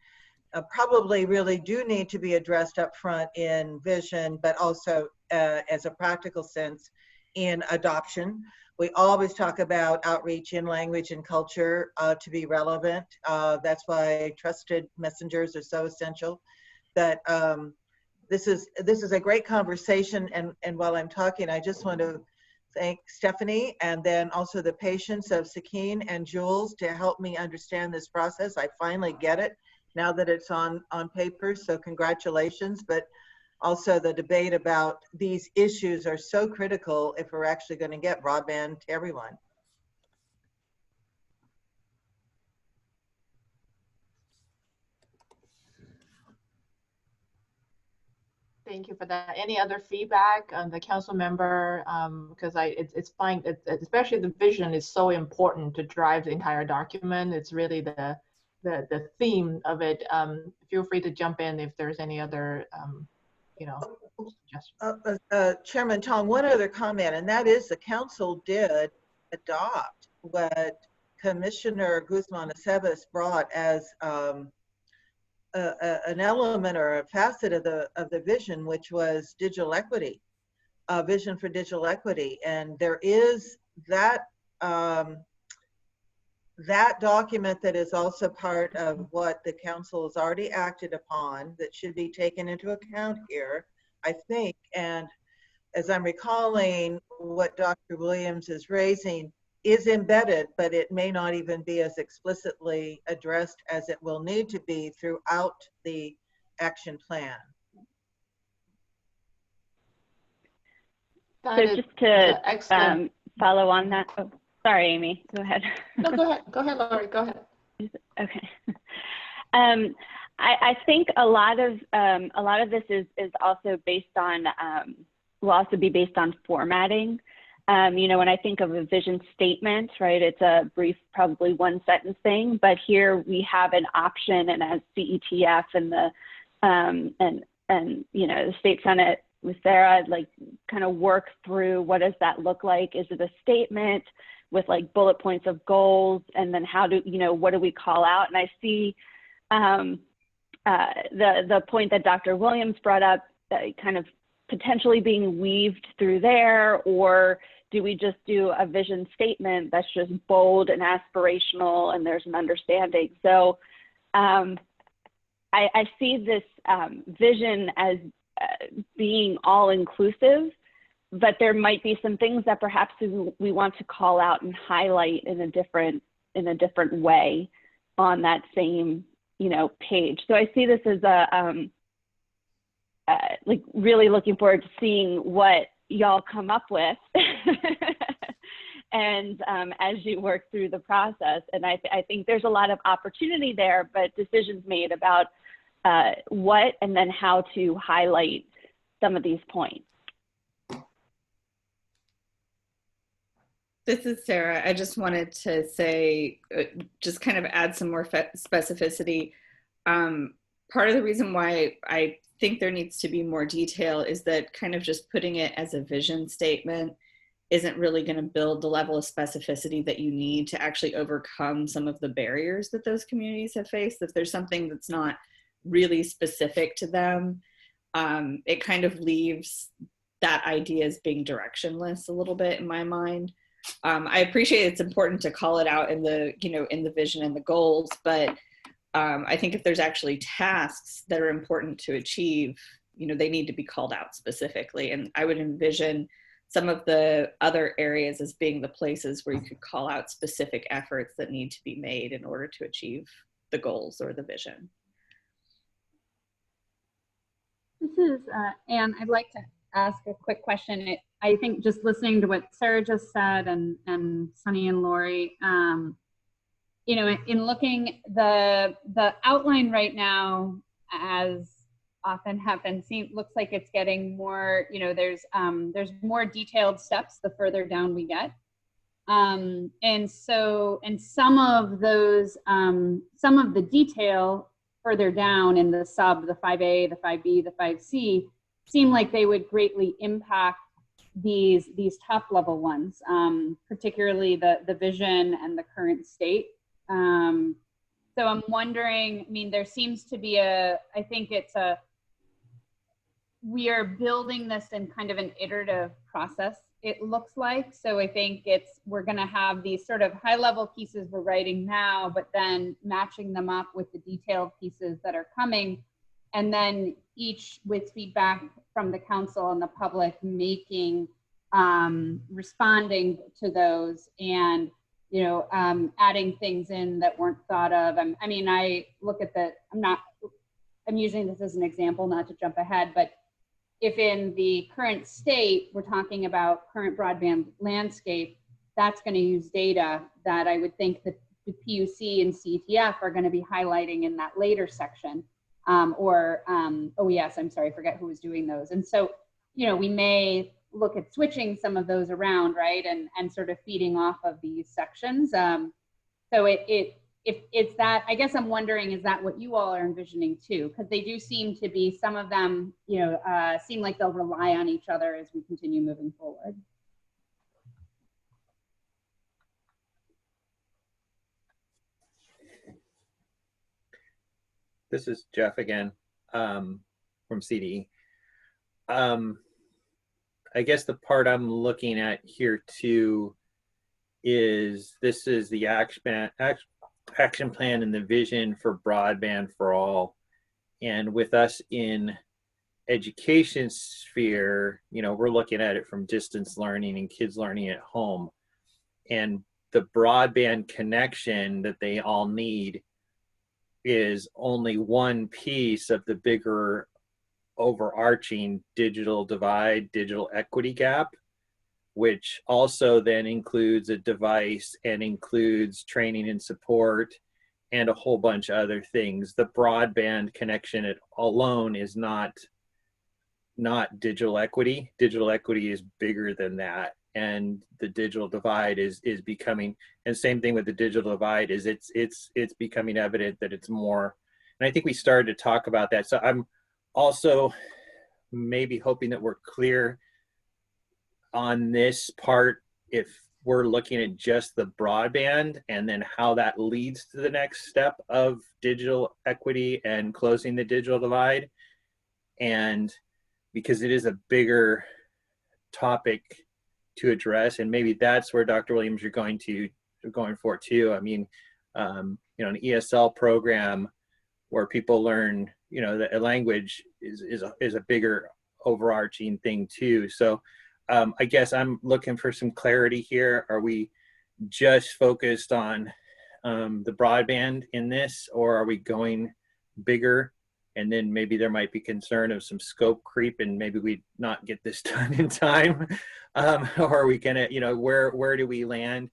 probably really do need to be addressed up front in vision, but also as a practical sense in adoption. We always talk about outreach in language and culture to be relevant. That's why trusted messengers are so essential. That this is a great conversation, and while I'm talking, I just want to thank Stephanie and then also the patience of Sakine and Jules to help me understand this process. I finally get it now that it's on paper, so congratulations. But also the debate about these issues are so critical if we're actually going to get broadband to everyone. Thank you for that. Any other feedback on the council member? Because it's fine, especially the vision is so important to drive the entire document. It's really the theme of it. Feel free to jump in if there's any other Chairman Tong, one other comment, and that is the council did adopt what Commissioner Guzman Aceves brought as an element or a facet of the vision, which was digital equity, vision for digital equity. And there is that that document that is also part of what the council has already acted upon that should be taken into account here, I think. And as I'm recalling, what Dr. Williams is raising is embedded, but it may not even be as explicitly addressed as it will need to be throughout the action plan. So just to follow on that, oh, sorry, Amy, go ahead. No, go ahead, Lori, go ahead. Okay. I think a lot of this is also based on, will also be based on formatting. You know, when I think of a vision statement, right, it's a brief, probably one sentence thing, but here we have an option, and as CETF and the, and you know, the State Senate with Sarah, like kind of work through what does that look like? Is it a statement with like bullet points of goals, and then how do, you know, what do we call out? And I see the point that Dr. Williams brought up, kind of potentially being weaved through there, or do we just do a vision statement that's just bold and aspirational and there's an understanding? So I see this vision as being all inclusive, but there might be some things that perhaps we want to call out and highlight in a different way on that same, you know, page. So I see this as a like really looking forward to seeing what y'all come up with and as you work through the process. And I think there's a lot of opportunity there, but decisions made about what and then how to highlight some of these points. This is Sarah. I just wanted to say, just kind of add some more specificity. Part of the reason why I think there needs to be more detail is that kind of just putting it as a vision statement isn't really going to build the level of specificity that you need to actually overcome some of the barriers that those communities have faced. If there's something that's not really specific to them, it kind of leaves that idea as being directionless a little bit in my mind. I appreciate it's important to call it out in the, you know, in the vision and the goals, but I think if there's actually tasks that are important to achieve, you know, they need to be called out specifically. And I would envision some of the other areas as being the places where you could call out specific efforts that need to be made in order to achieve the goals or the vision. This is Anne. I'd like to ask a quick question. I think just listening to what Sarah just said and Sunny and Lori, you know, in looking the outline right now, as often happens, looks like it's getting more, you know, there's more detailed steps the further down we get. And some of those, some of the detail further down in the sub, the 5A, the 5B, the 5C, seem like they would greatly impact these top level ones, particularly the vision and the current state. So I'm wondering, I mean, there seems to be I think we are building this in kind of an iterative process, it looks like. So I think we're gonna have these sort of high level pieces we're writing now, but then matching them up with the detailed pieces that are coming. And then each with feedback from the council and the public making, responding to those and, you know, adding things in that weren't thought of. I mean, I look at I'm using this as an example, not to jump ahead, but if in the current state, we're talking about current broadband landscape, that's going to use data that I would think that the PUC and CETF are going to be highlighting in that later section. OES, I'm sorry, I forget who was doing those. And so, you know, we may look at switching some of those around, right? And sort of feeding off of these sections. So if it's that, I guess I'm wondering, is that what you all are envisioning too? Because they do seem to be, some of them, you know, seem like they'll rely on each other as we continue moving forward. This is Jeff again, from CDE. I guess the part I'm looking at here too is this is the action plan and the vision for broadband for all. And with us in education sphere, you know, we're looking at it from distance learning and kids learning at home. And the broadband connection that they all need is only one piece of the bigger overarching digital divide, digital equity gap, which also then includes a device and includes training and support and a whole bunch of other things. The broadband connection alone is not digital equity. Digital equity is bigger than that. And the digital divide is becoming, and same thing with the digital divide, is it's becoming evident that it's more. And I think we started to talk about that. So I'm also maybe hoping that we're clear on this part if we're looking at just the broadband and then how that leads to the next step of digital equity and closing the digital divide. And because it is a bigger topic to address, and maybe that's where Dr. Williams you're going for too. I mean, you know, an ESL program where people learn you know, the language is a bigger overarching thing too. So I guess I'm looking for some clarity here. Are we just focused on the broadband in this, or are we going bigger? And then maybe there might be concern of some scope creep, and maybe we not get this done in time. Or are we gonna, you know, where do we land?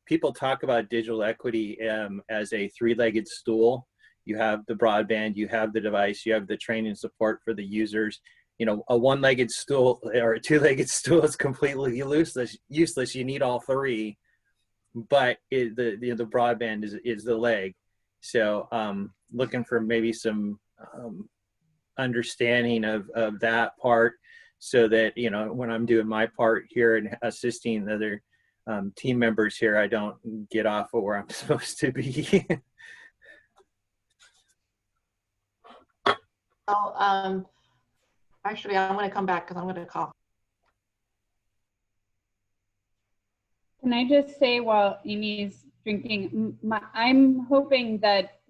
People talk about digital equity as a three-legged stool. You have the broadband, you have the device, you have the training support for the users. You know, a one-legged stool or a two-legged stool is completely useless. You need all three, but the broadband is the leg. So looking for maybe some understanding of that part, so that, you know, when I'm doing my part here and assisting the other team members here, I don't get off of where I'm supposed to be. Oh, actually, I'm going to come back because I'm going to call. Can I just say, while Amy's drinking, I'm hoping that,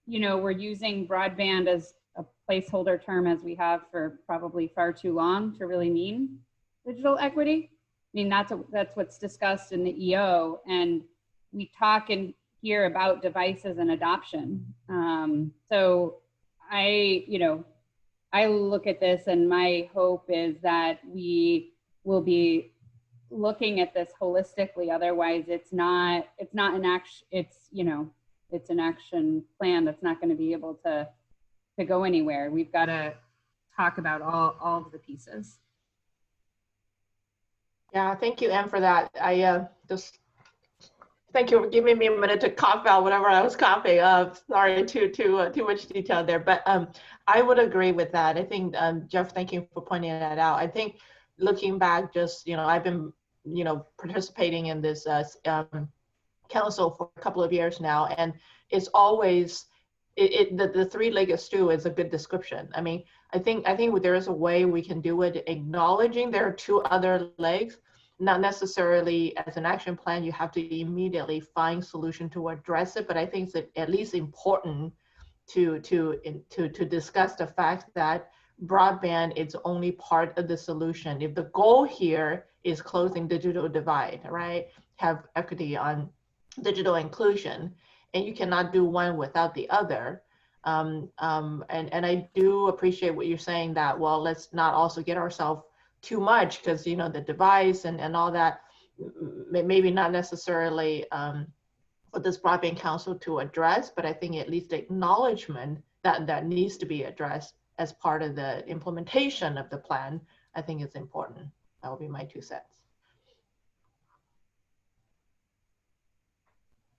you know, we're using broadband as a placeholder term, as we have for probably far too long, to really mean digital equity. I mean, that's what's discussed in the EO, and we talk in here about devices and adoption. So I look at this, and my hope is that we will be looking at this holistically. Otherwise, it's not an action. It's an action plan that's not going to be able to go anywhere. We've got to talk about all of the pieces. Yeah, thank you, Em, for that. I just thank you for giving me a minute to cough out whatever I was coughing. Sorry, too much detail there, but I would agree with that. I think Jeff, thank you for pointing that out. I think looking back, just, you know, I've been, you know, participating in this council for a couple of years now, and it's always the three-legged stool is a good description. I mean, I think there is a way we can do it, acknowledging there are two other legs, not necessarily as an action plan you have to immediately find solution to address it, but I think it's at least important to discuss the fact that broadband is only part of the solution. If the goal here is closing digital divide, right, have equity on digital inclusion, and you cannot do one without the other. And I do appreciate what you're saying, that, well, let's not also get ourselves too much, because, you know, the device and all that, maybe not necessarily for this broadband council to address, but I think at least the acknowledgement that needs to be addressed as part of the implementation of the plan, I think is important. That will be my 2 cents.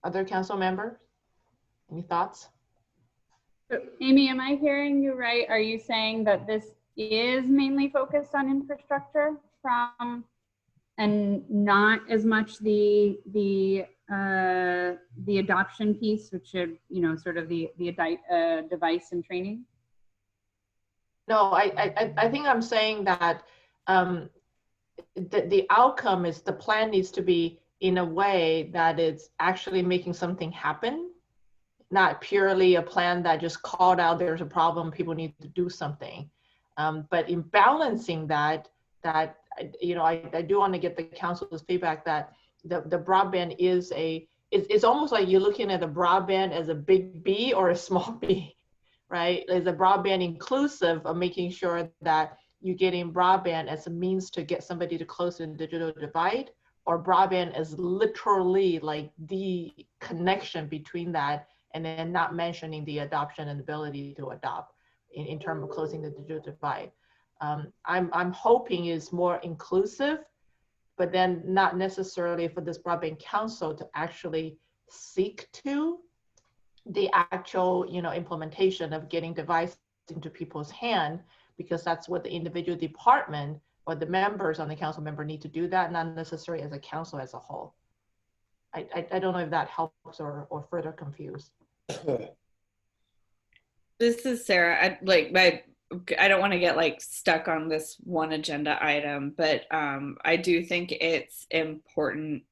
Other council members, any thoughts? So, Amy, am I hearing you right? Are you saying that this is mainly focused on infrastructure and not as much the adoption piece, which should, you know, sort of the device and training? No, I think I'm saying that the outcome is the plan needs to be in a way that it's actually making something happen, not purely a plan that just called out there's a problem, people need to do something. But in balancing that, you know, I do want to get the council's feedback that the broadband is it's almost like you're looking at the broadband as a big B or a small b, right? Is the broadband inclusive of making sure that you're getting broadband as a means to get somebody to close the digital divide, or broadband is literally like the connection between that, and then not mentioning the adoption and ability to adopt in terms of closing the digital divide. I'm hoping is more inclusive, but then not necessarily for this broadband council to actually seek to the actual, you know, implementation of getting devices into people's hand, because that's what the individual department or the members on the council member need to do that, not necessarily as a council as a whole. I don't know if that helps or further confused. This is Sarah. I don't want to get like stuck on this one agenda item, but I do think it's important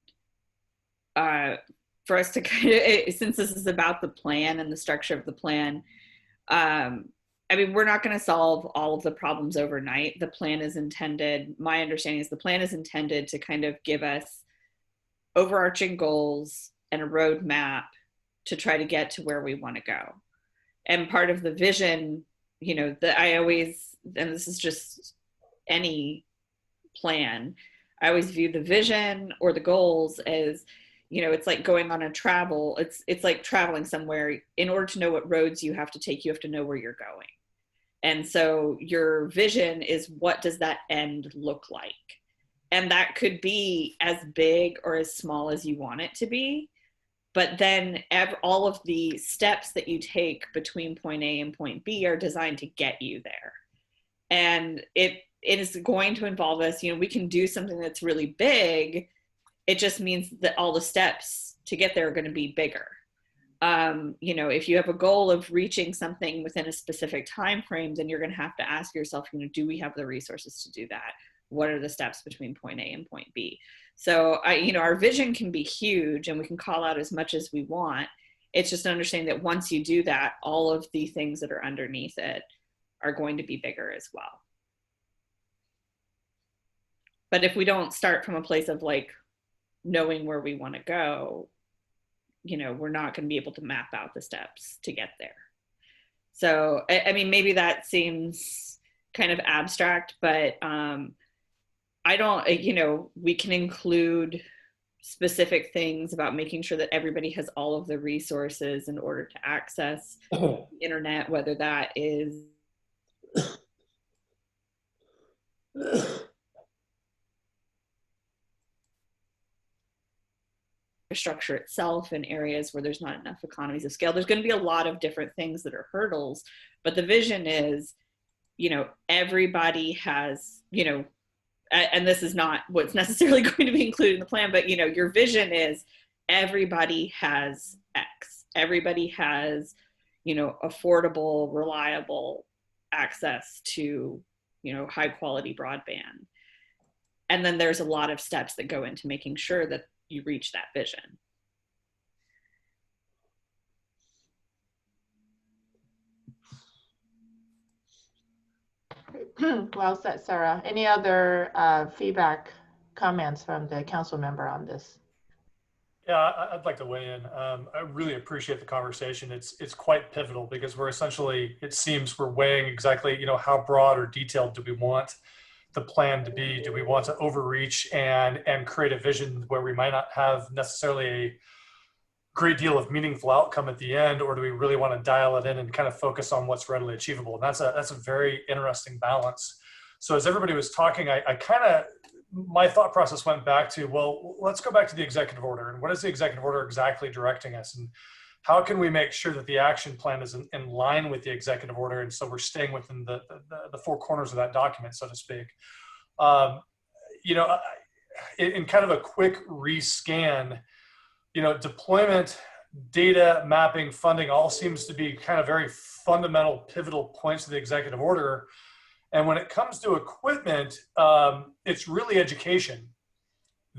for us to kind of, since this is about the plan and the structure of the plan, I mean, we're not going to solve all of the problems overnight. The plan is intended, my understanding is the plan is intended to kind of give us overarching goals and a roadmap to try to get to where we want to go. And part of the vision, you know, that I always, and this is just any plan, I always view the vision or the goals as, you know, it's like going on a travel, it's like traveling somewhere. In order to know what roads you have to take, you have to know where you're going. And so your vision is, what does that end look like? And that could be as big or as small as you want it to be. But then all of the steps that you take between point A and point B are designed to get you there. And it is going to involve us, you know, we can do something that's really big. It just means that all the steps to get there are going to be bigger. You know, if you have a goal of reaching something within a specific time frame, then you're going to have to ask yourself, you know, do we have the resources to do that? What are the steps between point A and point B? So, you know, our vision can be huge and we can call out as much as we want. It's just understanding that once you do that, all of the things that are underneath it are going to be bigger as well. But if we don't start from a place of like knowing where we want to go, you know, we're not going to be able to map out the steps to get there. So, I mean, maybe that seems kind of abstract, but I don't, you know, we can include specific things about making sure that everybody has all of the resources in order to access the internet, whether that is infrastructure itself in areas where there's not enough economies of scale. There's going to be a lot of different things that are hurdles, but the vision is, you know, everybody has, you know, and this is not what's necessarily going to be included in the plan, but, you know, your vision is everybody has X. Everybody has, you know, affordable, reliable access to, you know, high quality broadband. And then there's a lot of steps that go into making sure that you reach that vision. Well said, Sarah. Any other feedback, comments from the council member on this? Yeah, I'd like to weigh in. I really appreciate the conversation. It's quite pivotal because we're essentially, it seems we're weighing exactly, you know, how broad or detailed do we want the plan to be? Do we want to overreach and create a vision where we might not have necessarily a great deal of meaningful outcome at the end, or do we really want to dial it in and kind of focus on what's readily achievable? And that's a very interesting balance. So as everybody was talking, I kind of, my thought process went back to, well, let's go back to the executive order. And what is the executive order exactly directing us? And how can we make sure that the action plan is in line with the executive order? And so we're staying within the four corners of that document, so to speak. You know, in kind of a quick rescan, you know, deployment, data, mapping, funding, all seems to be kind of very fundamental, pivotal points of the executive order. And when it comes to equipment, it's really education.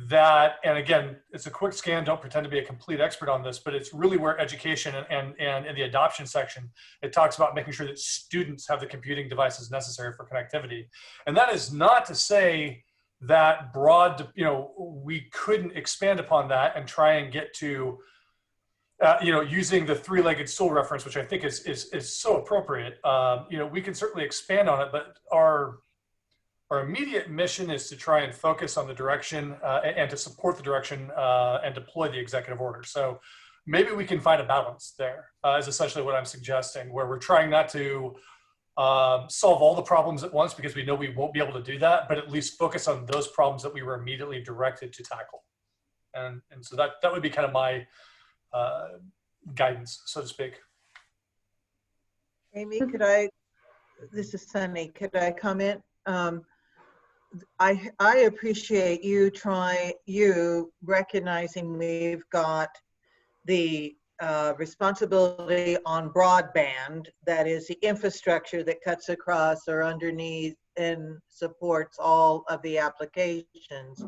That, and again, it's a quick scan, don't pretend to be a complete expert on this, but it's really where education and in the adoption section, it talks about making sure that students have the computing devices necessary for connectivity. And that is not to say that broad, you know, we couldn't expand upon that and try and get to, you know, using the three-legged stool reference, which I think is so appropriate. You know, we can certainly expand on it, but our immediate mission is to try and focus on the direction and to support the direction and deploy the executive order. So maybe we can find a balance there, is essentially what I'm suggesting, where we're trying not to solve all the problems at once because we know we won't be able to do that, but at least focus on those problems that we were immediately directed to tackle. And so that would be kind of my guidance, so to speak. Amy, this is Sunny, could I comment? I appreciate you recognizing we've got the responsibility on broadband, that is the infrastructure that cuts across or underneath and supports all of the applications.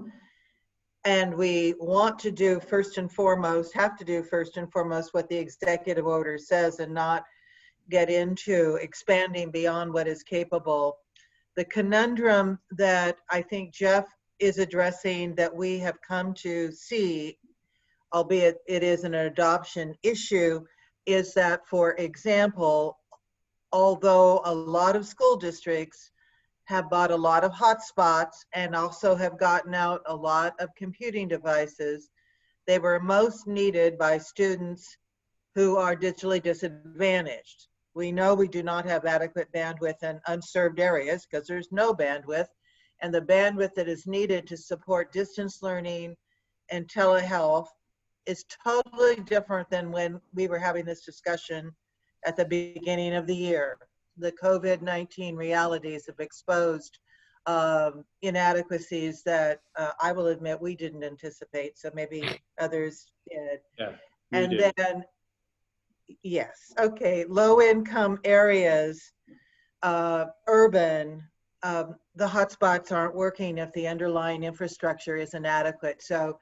And we want to do first and foremost, have to do first and foremost what the executive order says and not get into expanding beyond what is capable. The conundrum that I think Jeff is addressing that we have come to see, albeit it is an adoption issue, is that, for example, although a lot of school districts have bought a lot of hotspots and also have gotten out a lot of computing devices, they were most needed by students who are digitally disadvantaged. We know we do not have adequate bandwidth in unserved areas because there's no bandwidth, and the bandwidth that is needed to support distance learning and telehealth is totally different than when we were having this discussion at the beginning of the year. The COVID-19 realities have exposed inadequacies that I will admit we didn't anticipate, so maybe others did. Yeah, and did. then, yes, okay, low-income areas, urban, the hotspots aren't working if the underlying infrastructure isn't adequate. So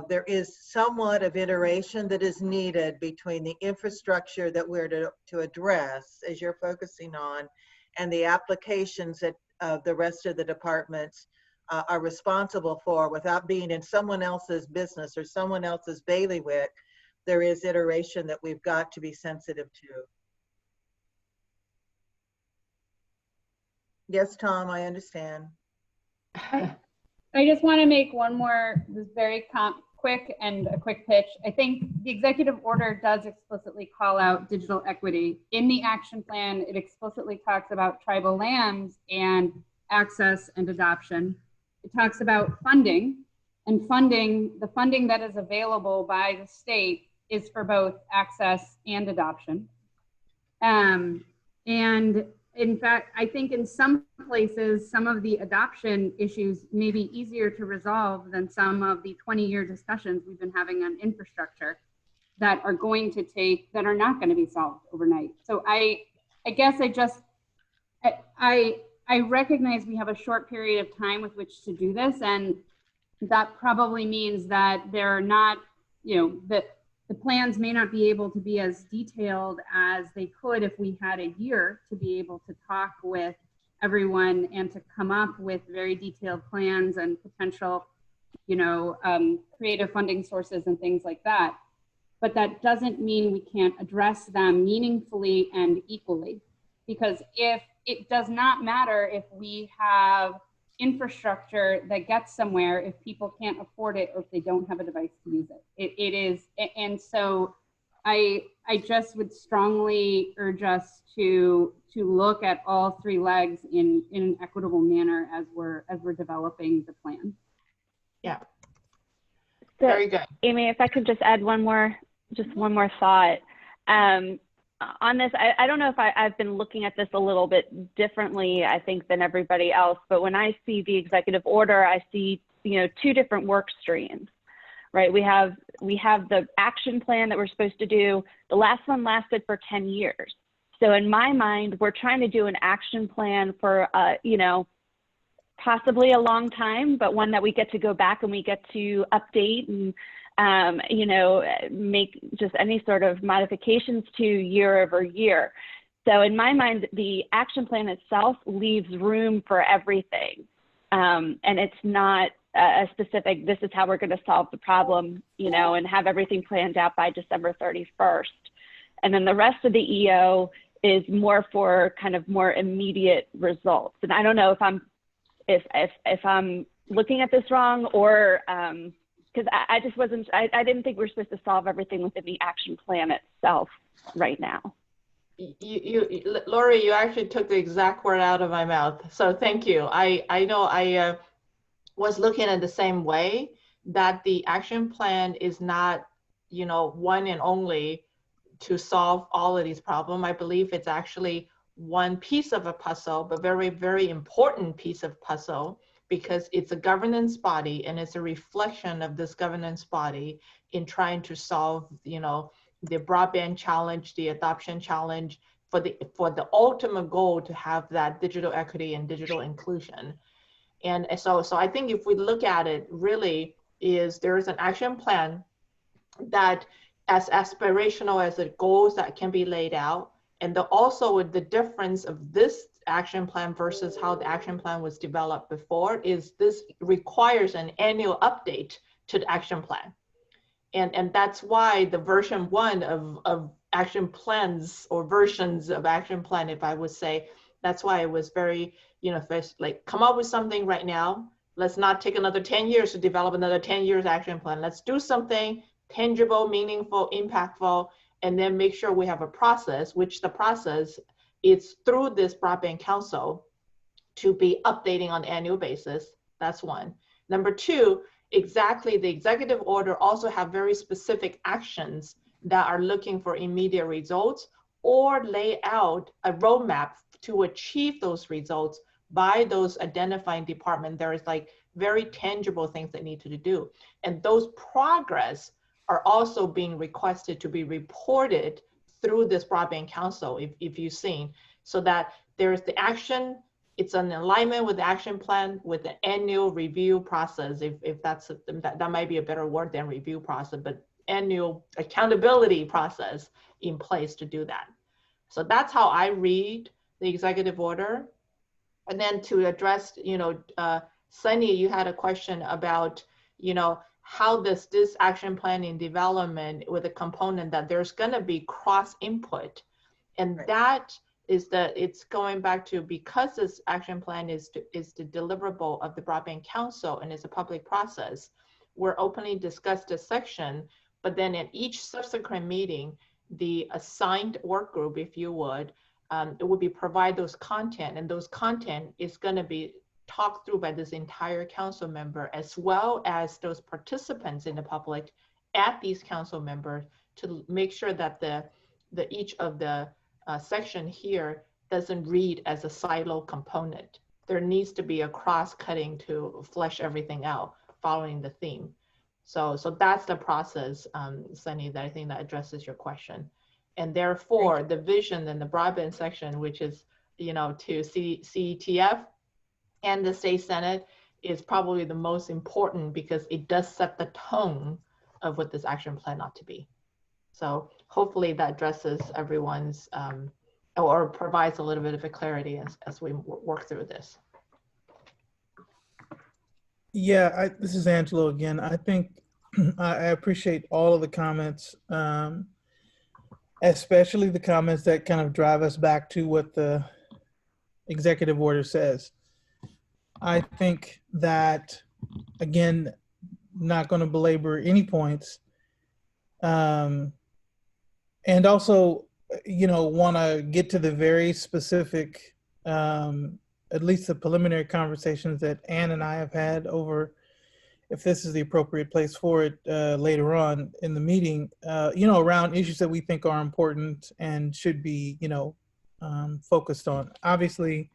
there is somewhat of iteration that is needed between the infrastructure that we're to address, as you're focusing on, and the applications that the rest of the departments are responsible for, without being in someone else's business or someone else's bailiwick. There is iteration that we've got to be sensitive to. Yes, Tom, I understand. I just want to make one more, this very quick and a quick pitch. I think the executive order does explicitly call out digital equity. In the action plan, it explicitly talks about tribal lands and access and adoption. It talks about funding, and the funding that is available by the state is for both access and adoption. And in fact, I think in some places, some of the adoption issues may be easier to resolve than some of the 20-year discussions we've been having on infrastructure that are not going to be solved overnight. So I guess I recognize we have a short period of time with which to do this, and that probably means that they're not, that the plans may not be able to be as detailed as they could if we had a year to be able to talk with everyone and to come up with very detailed plans and potential, creative funding sources and things like that. But that doesn't mean we can't address them meaningfully and equally, because it does not matter if we have infrastructure that gets somewhere if people can't afford it or if they don't have a device to use it. And so I just would strongly urge us to look at all three legs in an equitable manner as we're developing the plan. Yeah. So, very good. Amy, if I could just add one more thought. On this, I don't know if I've been looking at this a little bit differently, I think, than everybody else, but when I see the executive order, I see, two different work streams, right? We have the action plan that we're supposed to do. The last one lasted for 10 years. So in my mind, we're trying to do an action plan for, possibly a long time, but one that we get to go back and we get to update and make just any sort of modifications to year over year. So in my mind, the action plan itself leaves room for everything. And it's not a specific, this is how we're going to solve the problem, and have everything planned out by December 31st. And then the rest of the EO is more for kind of more immediate results. And I don't know if I'm looking at this wrong, or because I just wasn't, I didn't think we were supposed to solve everything within the action plan itself right now. Lori, you actually took the exact word out of my mouth. So thank you. I know I was looking at the same way, that the action plan is not, one and only to solve all of these problems. I believe it's actually one piece of a puzzle, but very, very important piece of puzzle, because it's a governance body and it's a reflection of this governance body in trying to solve, the broadband challenge, the adoption challenge, for the ultimate goal to have that digital equity and digital inclusion. And so I think if we look at it, really there is an action plan that, as aspirational as the goals that can be laid out, And also with the difference of this action plan versus how the action plan was developed before is this requires an annual update to the action plan. And that's why the version 1 of action plans or versions of action plan, if I would say, that's why it was very, first, like, come up with something right now. Let's not take another 10 years to develop another 10 years action plan. Let's do something tangible, meaningful, impactful, and then make sure we have a process, which the process is through this Broadband Council to be updating on an annual basis. That's one. Number 2, exactly, the executive order also have very specific actions that are looking for immediate results or lay out a roadmap to achieve those results by those identifying department. There is like very tangible things that need to do. And those progress are also being requested to be reported through this Broadband Council, if you've seen, so that there's the action, it's an alignment with the action plan with the annual review process, if that might be a better word than review process, but annual accountability process in place to do that. So that's how I read the executive order. And then to address, Sunny, you had a question about, how does this action plan in development with a component that there's going to be cross input, and right. That is it's going back to, because this action plan is the deliverable of the Broadband Council and it's a public process, we're openly discussed this section, but then at each subsequent meeting, the assigned work group, if you would, it would be provide those content, and those content is going to be talked through by this entire council member, as well as those participants in the public at these council members, to make sure that each of the section here doesn't read as a silo component. There needs to be a cross-cutting to flesh everything out following the theme. So that's the process, Sunny, that I think that addresses your question. And therefore, the vision and the broadband section, which is, to CETF and the state senate, is probably the most important, because it does set the tone of what this action plan ought to be. So hopefully that addresses everyone's, or provides a little bit of a clarity as we work through this. Yeah, this is Angelo again. I think I appreciate all of the comments, especially the comments that kind of drive us back to what the executive order says. I think that, again, not going to belabor any points. And also, want to get to the very specific, at least the preliminary conversations that Ann and I have had over, if this is the appropriate place for it later on in the meeting, around issues that we think are important and should be, focused on. Obviously,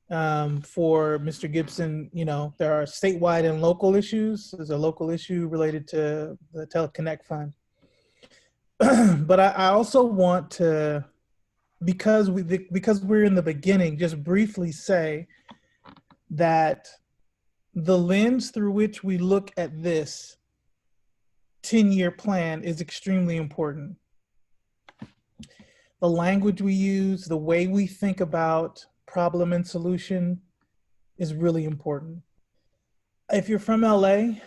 for Mr. Gibson, there are statewide and local issues. There's a local issue related to the Teleconnect Fund. But I also want to, because we're in the beginning, just briefly say that the lens through which we look at this 10-year plan is extremely important. The language we use, the way we think about problem and solution is really important. If you're from LA,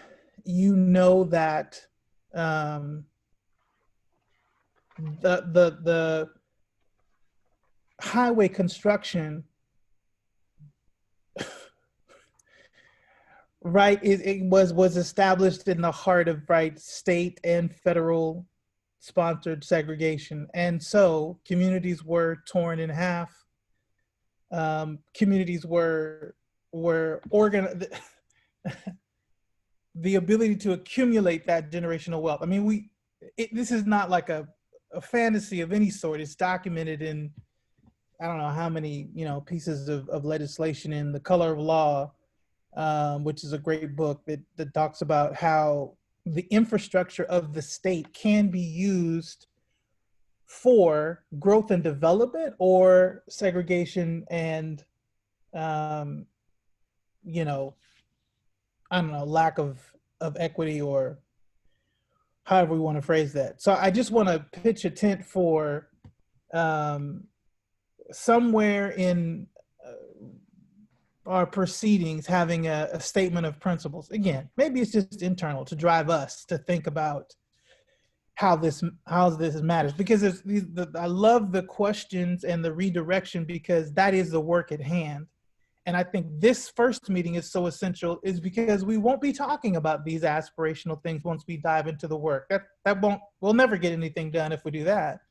you know that the highway construction, right, it was established in the heart of, right, state and federal sponsored segregation. And so communities were torn in half. Communities were organized. The ability to accumulate that generational wealth. I mean, this is not like a fantasy of any sort. It's documented in, I don't know how many, pieces of legislation in The Color of Law, which is a great book that talks about how the infrastructure of the state can be used for growth and development, or segregation and, I don't know, lack of equity, or however we want to phrase that. So I just want to pitch a tent for somewhere in our proceedings having a statement of principles. Again, maybe it's just internal to drive us to think about how this matters, because I love the questions and the redirection, because that is the work at hand. And I think this first meeting is so essential, is because we won't be talking about these aspirational things once we dive into the work. We'll never get anything done if we do that.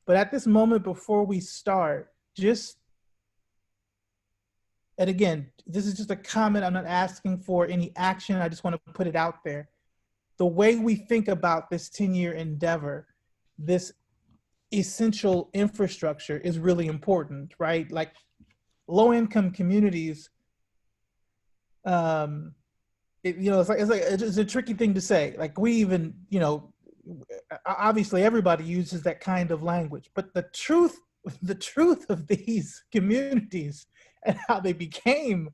But at this moment before we start, and again, this is just a comment, I'm not asking for any action, I just want to put it out there. The way we think about this 10-year endeavor, this essential infrastructure is really important, right? Like low-income communities, it's a tricky thing to say. Like we even, obviously everybody uses that kind of language, but the truth of these communities and how they became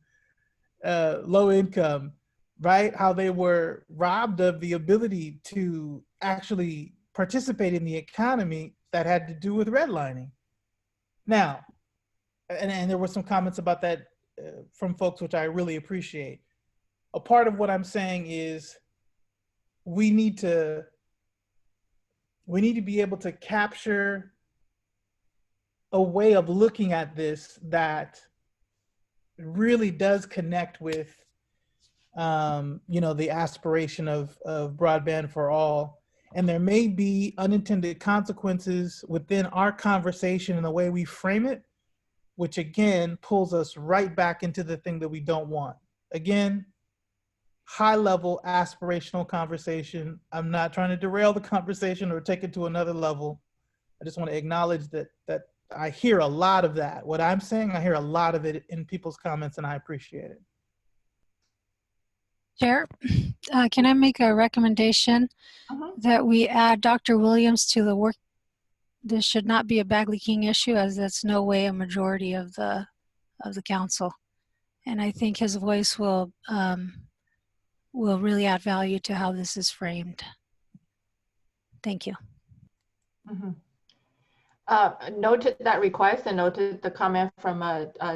low income, right? How they were robbed of the ability to actually participate in the economy, that had to do with redlining. Now, and there were some comments about that from folks, which I really appreciate. A part of what I'm saying is we need to be able to capture a way of looking at this that really does connect with the aspiration of broadband for all. And there may be unintended consequences within our conversation and the way we frame it, which again pulls us right back into the thing that we don't want. Again, high level aspirational conversation. I'm not trying to derail the conversation or take it to another level. I just want to acknowledge that I hear a lot of that. What I'm saying, I hear a lot of it in people's comments, and I appreciate it. Chair, can I make a recommendation that we add Dr. Williams to the work? This should not be a bag leaking issue, as that's no way a majority of the council. And I think his voice will really add value to how this is framed. Thank you. Noted that request and noted the comment from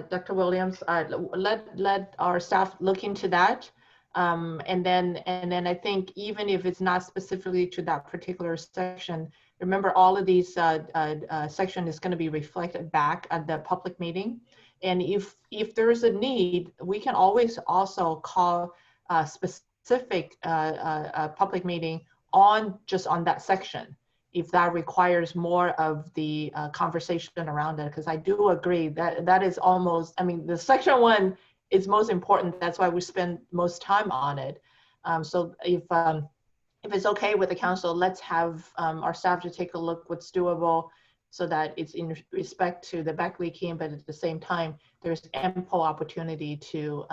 Dr. Williams. Let our staff look into that. And then I think even if it's not specifically to that particular section, remember all of these section is going to be reflected back at the public meeting. And if there is a need, we can always also call a specific public meeting just on that section, if that requires more of the conversation around it. Because I do agree that is almost, the section 1 is most important. That's why we spend most time on it. So if it's okay with the council, let's have our staff to take a look what's doable, so that it's in respect to the back leaking, but at the same time, there's ample opportunity to,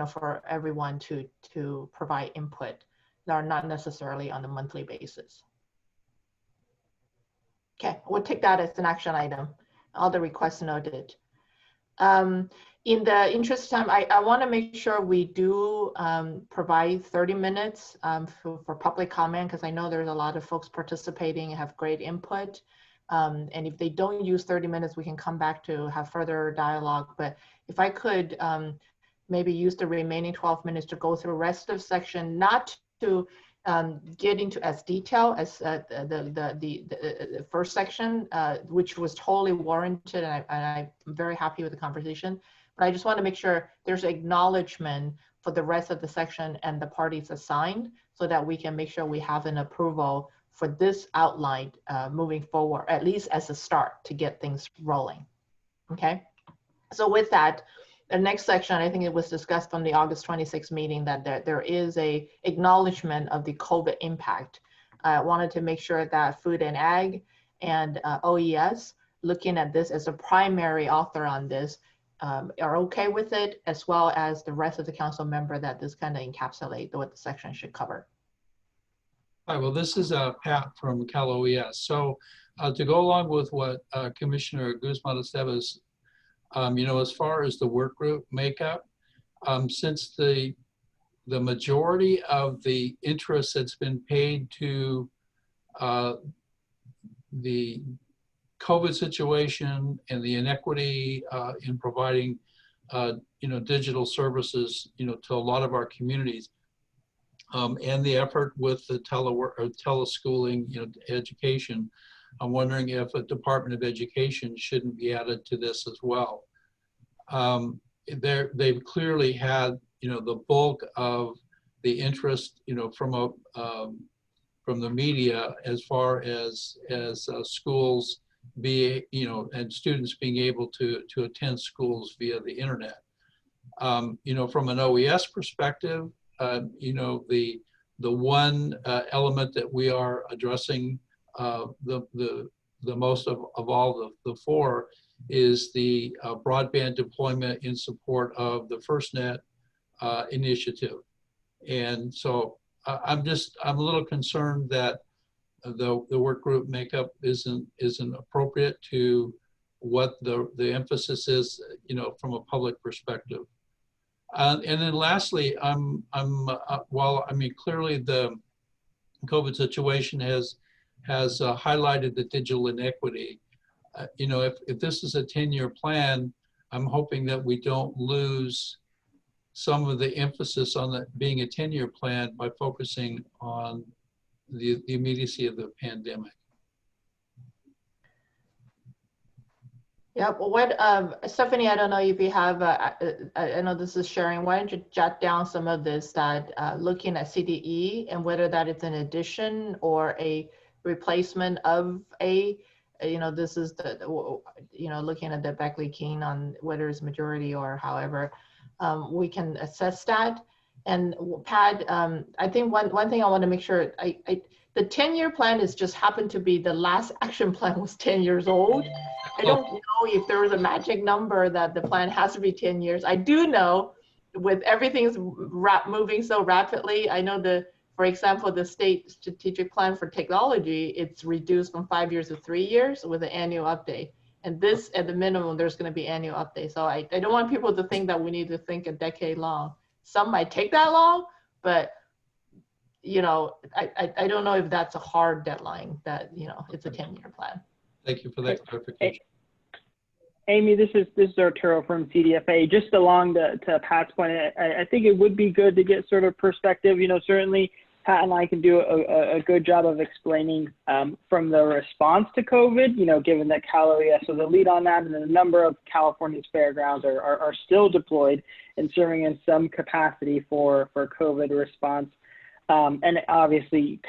for everyone to provide input that are not necessarily on a monthly basis. Okay, we'll take that as an action item. All the requests noted. In the interest of time, I want to make sure we do provide 30 minutes for public comment, because I know there's a lot of folks participating and have great input. And if they don't use 30 minutes, we can come back to have further dialogue. But if I could maybe use the remaining 12 minutes to go through the rest of section, not to get into as detail as the first section, which was totally warranted, and I'm very happy with the conversation. But I just want to make sure there's acknowledgement for the rest of the section and the parties assigned, so that we can make sure we have an approval for this outline moving forward, at least as a start to get things rolling. Okay, so with that, the next section, I think it was discussed from the August 26th meeting that there is a acknowledgement of the COVID impact. I wanted to make sure that Food and Ag and OES, looking at this as a primary author on this, are okay with it, as well as the rest of the council member, that this kind of encapsulate what the section should cover. Hi, well, this is Pat from Cal OES. So to go along with what Commissioner Guzman-Esteves, as far as the work group makeup, since the majority of the interest that's been paid to the COVID situation and the inequity in providing digital services to a lot of our communities, and the effort with the teleschooling education, I'm wondering if a Department of Education shouldn't be added to this as well. They've clearly had the bulk of the interest from the media as far as schools and students being able to attend schools via the internet. From an OES perspective, the one element that we are addressing the most of all the four is the broadband deployment in support of the FirstNet initiative. And so I'm a little concerned that the work group makeup isn't appropriate to what the emphasis is, from a public perspective. And then lastly, clearly the COVID situation has highlighted the digital inequity. If this is a 10-year plan, I'm hoping that we don't lose some of the emphasis on that being a 10-year plan by focusing on the immediacy of the pandemic. Yeah, well, Stephanie, I don't know if you have, I know this is sharing, why don't you jot down some of this, that looking at CDE and whether that is an addition or a replacement of this is looking at the Beckley-Keene on whether it's majority or however, we can assess that. And Pat, I think one thing I want to make sure, the 10-year plan is just happened to be the last action plan was 10 years old. I don't know if there was a magic number that the plan has to be 10 years. I do know with everything's moving so rapidly, I know for example, the state strategic plan for technology, it's reduced from 5 years to 3 years with an annual update. And this, at the minimum, there's going to be annual updates. So I don't want people to think that we need to think a decade long. Some might take that long, but I don't know if that's a hard deadline that, it's a 10-year plan. Thank you for that clarification. Amy, this is Arturo from CDFA. Just along to Pat's point, I think it would be good to get sort of perspective. Certainly Pat and I can do a good job of explaining from the response to COVID, given that Cal OES was the lead on that, and a number of California's fairgrounds are still deployed and serving in some capacity for COVID response. And obviously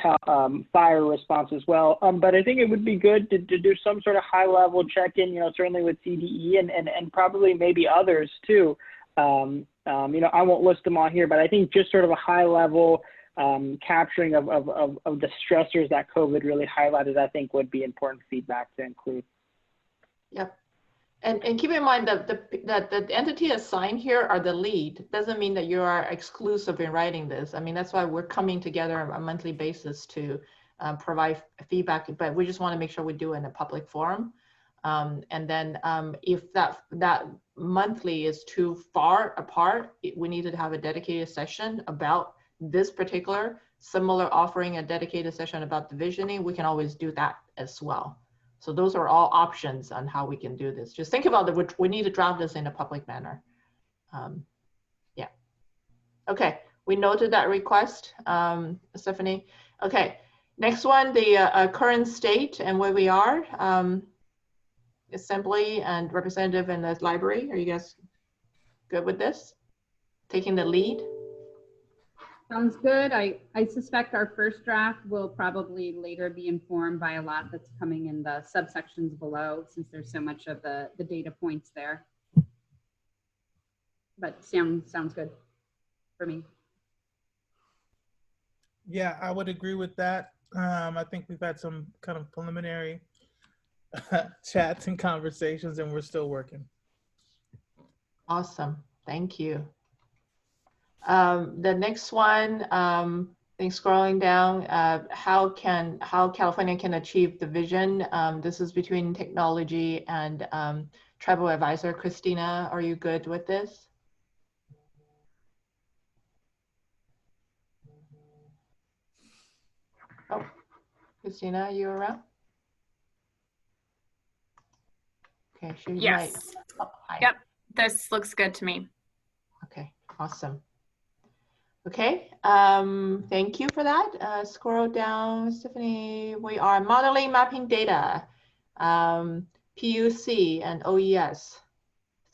fire response as well. But I think it would be good to do some sort of high level check-in, certainly with CDE and probably maybe others too. I won't list them all here, but I think just sort of a high level capturing of the stressors that COVID really highlighted, I think would be important feedback to include. Yep. And keep in mind that the entity assigned here are the lead. Doesn't mean that you are exclusive in writing this. I mean, that's why we're coming together on a monthly basis to provide feedback, but we just want to make sure we do it in a public forum. And then if that monthly is too far apart, we need to have a dedicated session about this particular similar offering, a dedicated session about the visioning. We can always do that as well. So those are all options on how we can do this. Just think about which we need to draft this in a public manner. Yeah. Okay, we noted that request, Stephanie. Okay, next one, the current state and where we are. Assembly and representative in the library. Are you guys good with this? Taking the lead? Sounds good. I suspect our first draft will probably later be informed by a lot that's coming in the subsections below, since there's so much of the data points there. But sounds good for me. Yeah, I would agree with that. I think we've had some kind of preliminary chats and conversations, and we're still working. Awesome. Thank you. The next one, I think scrolling down, how California can achieve the vision. This is between technology and tribal advisor. Christina, are you good with this? Oh, Christina, are you around? Okay, she might. Yes. Oh, hi. Yep. This looks good to me. Okay, awesome. Okay, thank you for that. Scroll down, Stephanie. We are modeling mapping data, PUC and OES.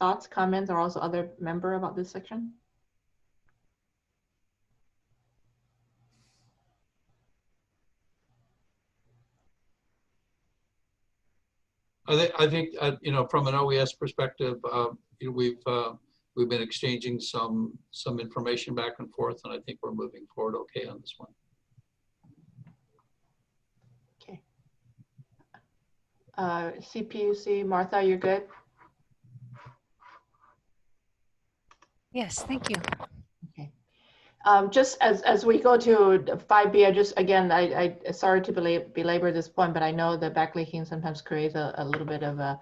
Thoughts, comments, or also other member about this section? I think you know, from an OES perspective, you know, we've been exchanging some information back and forth, and I think we're moving forward okay on this one. Okay. CPUC, Martha, you're good? Yes, thank you. Okay. Just as we go to 5B, I just, again, I sorry to belabor this point, but I know that backlinking sometimes creates a little bit of a,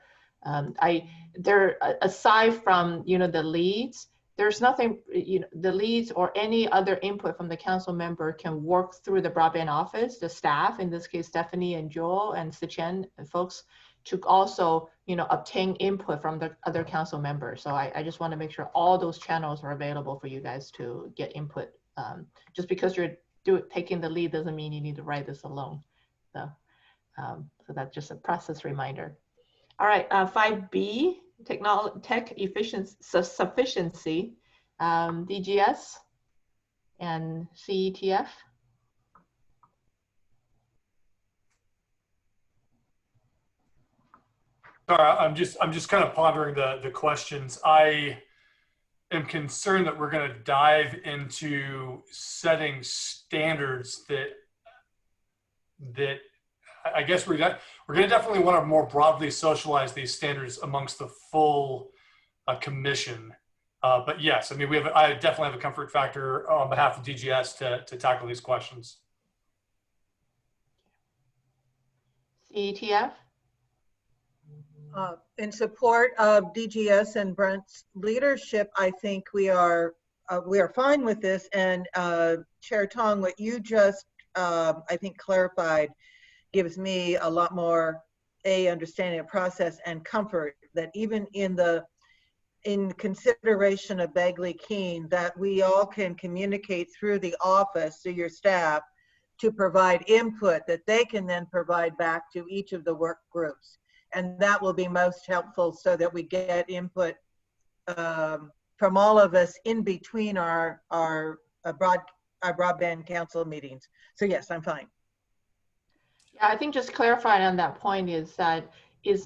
aside from, you know, the leads, there's nothing, you know, the leads or any other input from the council member can work through the broadband office, the staff, in this case, Stephanie and Joel and Sichen and folks, to also, you know, obtain input from the other council members. So I just want to make sure all those channels are available for you guys to get input. Just because you're taking the lead doesn't mean you need to write this alone. So, so that's just a process reminder. All right, 5B, tech efficiency, sufficiency, DGS and CETF. Sorry, I'm just kind of pondering the questions. I am concerned that we're going to dive into setting standards that I guess we're going to definitely want to more broadly socialize these standards amongst the full commission. But yes, I mean, I definitely have a comfort factor on behalf of DGS to tackle these questions. CETF? In support of DGS and Brent's leadership, I think we are fine with this. And Chair Tong, what you just I think clarified gives me a lot more understanding of process and comfort that even in consideration of Bagley-Keene, that we all can communicate through the office to your staff to provide input that they can then provide back to each of the work groups. And that will be most helpful so that we get input from all of us in between our broadband council meetings. So yes, I'm fine. Yeah, I think just clarifying on that point is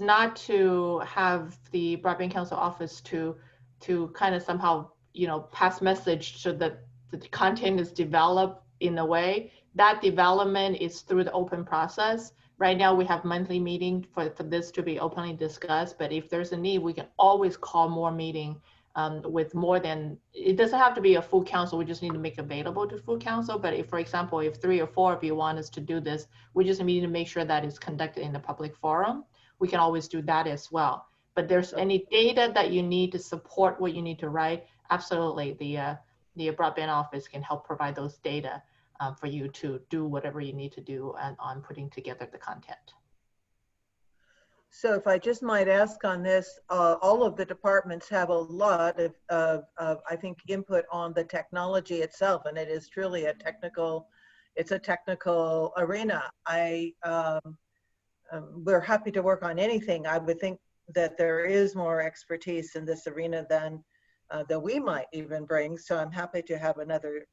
not to have the broadband council office to kind of somehow, you know, pass message so that the content is developed in a way. That development is through the open process. Right now we have monthly meeting for this to be openly discussed, but if there's a need, we can always call more meeting with more than, it doesn't have to be a full council, we just need to make available to full council. But if, for example, if 3 or 4 of you want us to do this, we just need to make sure that it's conducted in the public forum. We can always do that as well. But there's any data that you need to support what you need to write, absolutely, the broadband office can help provide those data for you to do whatever you need to do on putting together the content. So if I just might ask on this, all of the departments have a lot of I think, input on the technology itself, and it is truly a technical arena. We're happy to work on anything. I would think that there is more expertise in this arena than that we might even bring. So I'm happy to have another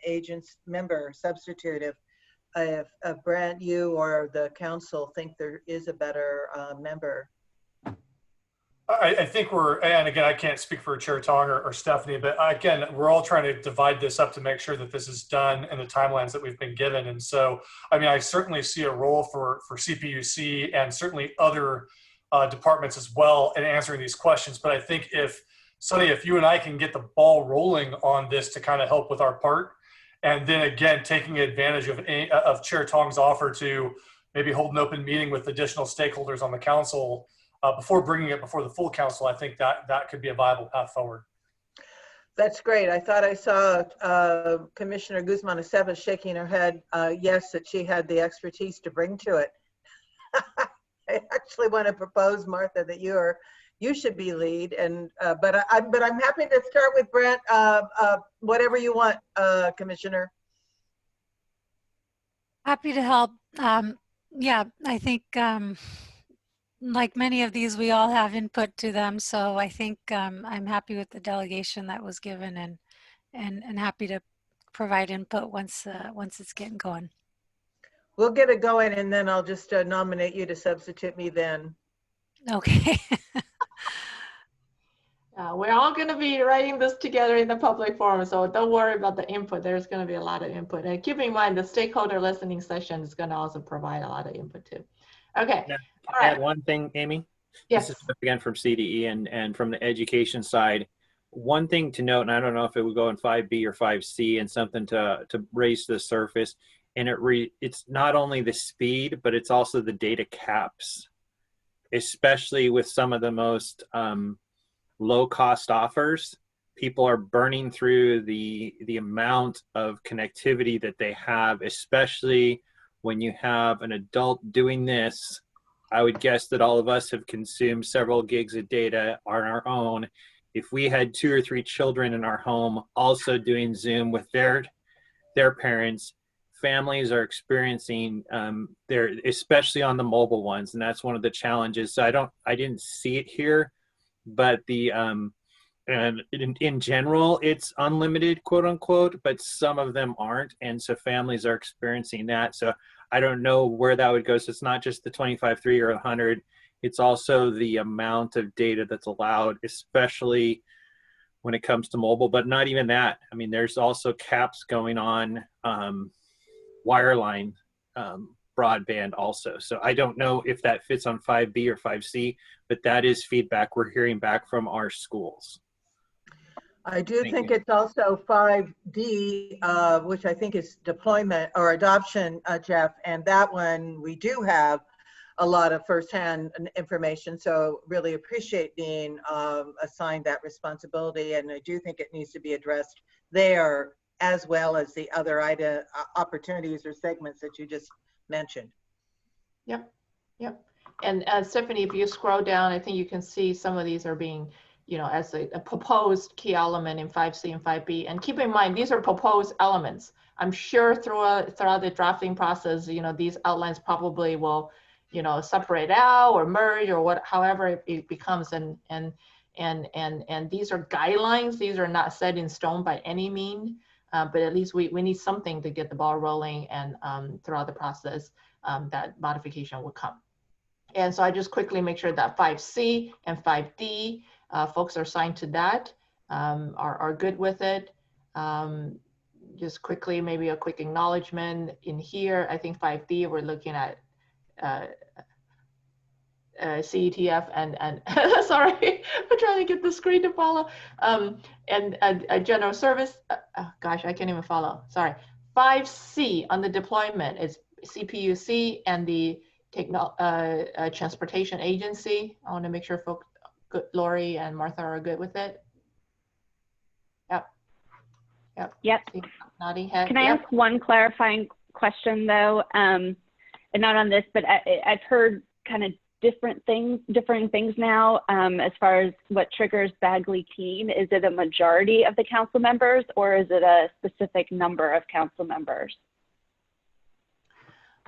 agents member substitute if Brent, you or the council think there is a better member. I think and again, I can't speak for Chair Tong or Stephanie, but again, we're all trying to divide this up to make sure that this is done in the timelines that we've been given. And so, I mean, I certainly see a role for CPUC and certainly other departments as well in answering these questions. But I think Sonny, if you and I can get the ball rolling on this to kind of help with our part, and then again, taking advantage of Chair Tong's offer to maybe hold an open meeting with additional stakeholders on the council before bringing it before the full council, I think that could be a viable path forward. That's great. I thought I saw Commissioner Guzman-Aceves shaking her head, yes, that she had the expertise to bring to it. I actually want to propose, Martha, that you should be lead, and but I'm happy to start with Brent. Whatever you want, Commissioner. Happy to help. Yeah, I think like many of these, we all have input to them. So I think I'm happy with the delegation that was given, and happy to provide input once it's getting going. We'll get it going, and then I'll just nominate you to substitute me then. Okay. We're all going to be writing this together in the public forum, so don't worry about the input. There's going to be a lot of input. And keep in mind, the stakeholder listening session is going to also provide a lot of input too. Okay. Yeah. All right. Add one thing, Amy. Yes. This is again from CDE and from the education side. One thing to note, and I don't know if it would go in 5B or 5C, and something to raise to the surface, and it's not only the speed, but it's also the data caps, especially with some of the most low cost offers. People are burning through the amount of connectivity that they have, especially when you have an adult doing this. I would guess that all of us have consumed several gigs of data on our own. If we had 2 or 3 children in our home also doing Zoom with their parents, families are experiencing especially on the mobile ones, and that's one of the challenges. So I didn't see it here, but and in general, it's unlimited, quote unquote, but some of them aren't. And so families are experiencing that. So I don't know where that would go. So it's not just the 25.3 or 100. It's also the amount of data that's allowed, especially when it comes to mobile, but not even that. I mean, there's also caps going on wireline broadband also. So I don't know if that fits on 5B or 5C, but that is feedback we're hearing back from our schools. I do think it's also 5D, which I think is deployment or adoption, Jeff, and that one we do have a lot of firsthand information. So really appreciate being assigned that responsibility, and I do think it needs to be addressed there as well as the other opportunities or segments that you just mentioned. Yep. And Stephanie, if you scroll down, I think you can see some of these are being, as a proposed key element in 5C and 5B. And keep in mind, these are proposed elements. I'm sure throughout the drafting process, these outlines probably will, separate out or merge or however it becomes. And these are guidelines. These are not set in stone by any means, but at least we need something to get the ball rolling, and throughout the process, that modification will come. And so I just quickly make sure that 5C and 5D, folks are signed to that, are good with it. Just quickly, maybe a quick acknowledgement in here. I think 5D, we're looking at CETF and sorry, I'm trying to get the screen to follow. And a general service, gosh, I can't even follow, sorry. 5C on the deployment is CPUC and the Transportation Agency. I want to make sure folks, Lori and Martha are good with it. Yep. Nodding head. Can I ask one clarifying question though? And not on this, but I've heard kind of different things now as far as what triggers Bagley Teen. Is it a majority of the council members, or is it a specific number of council members?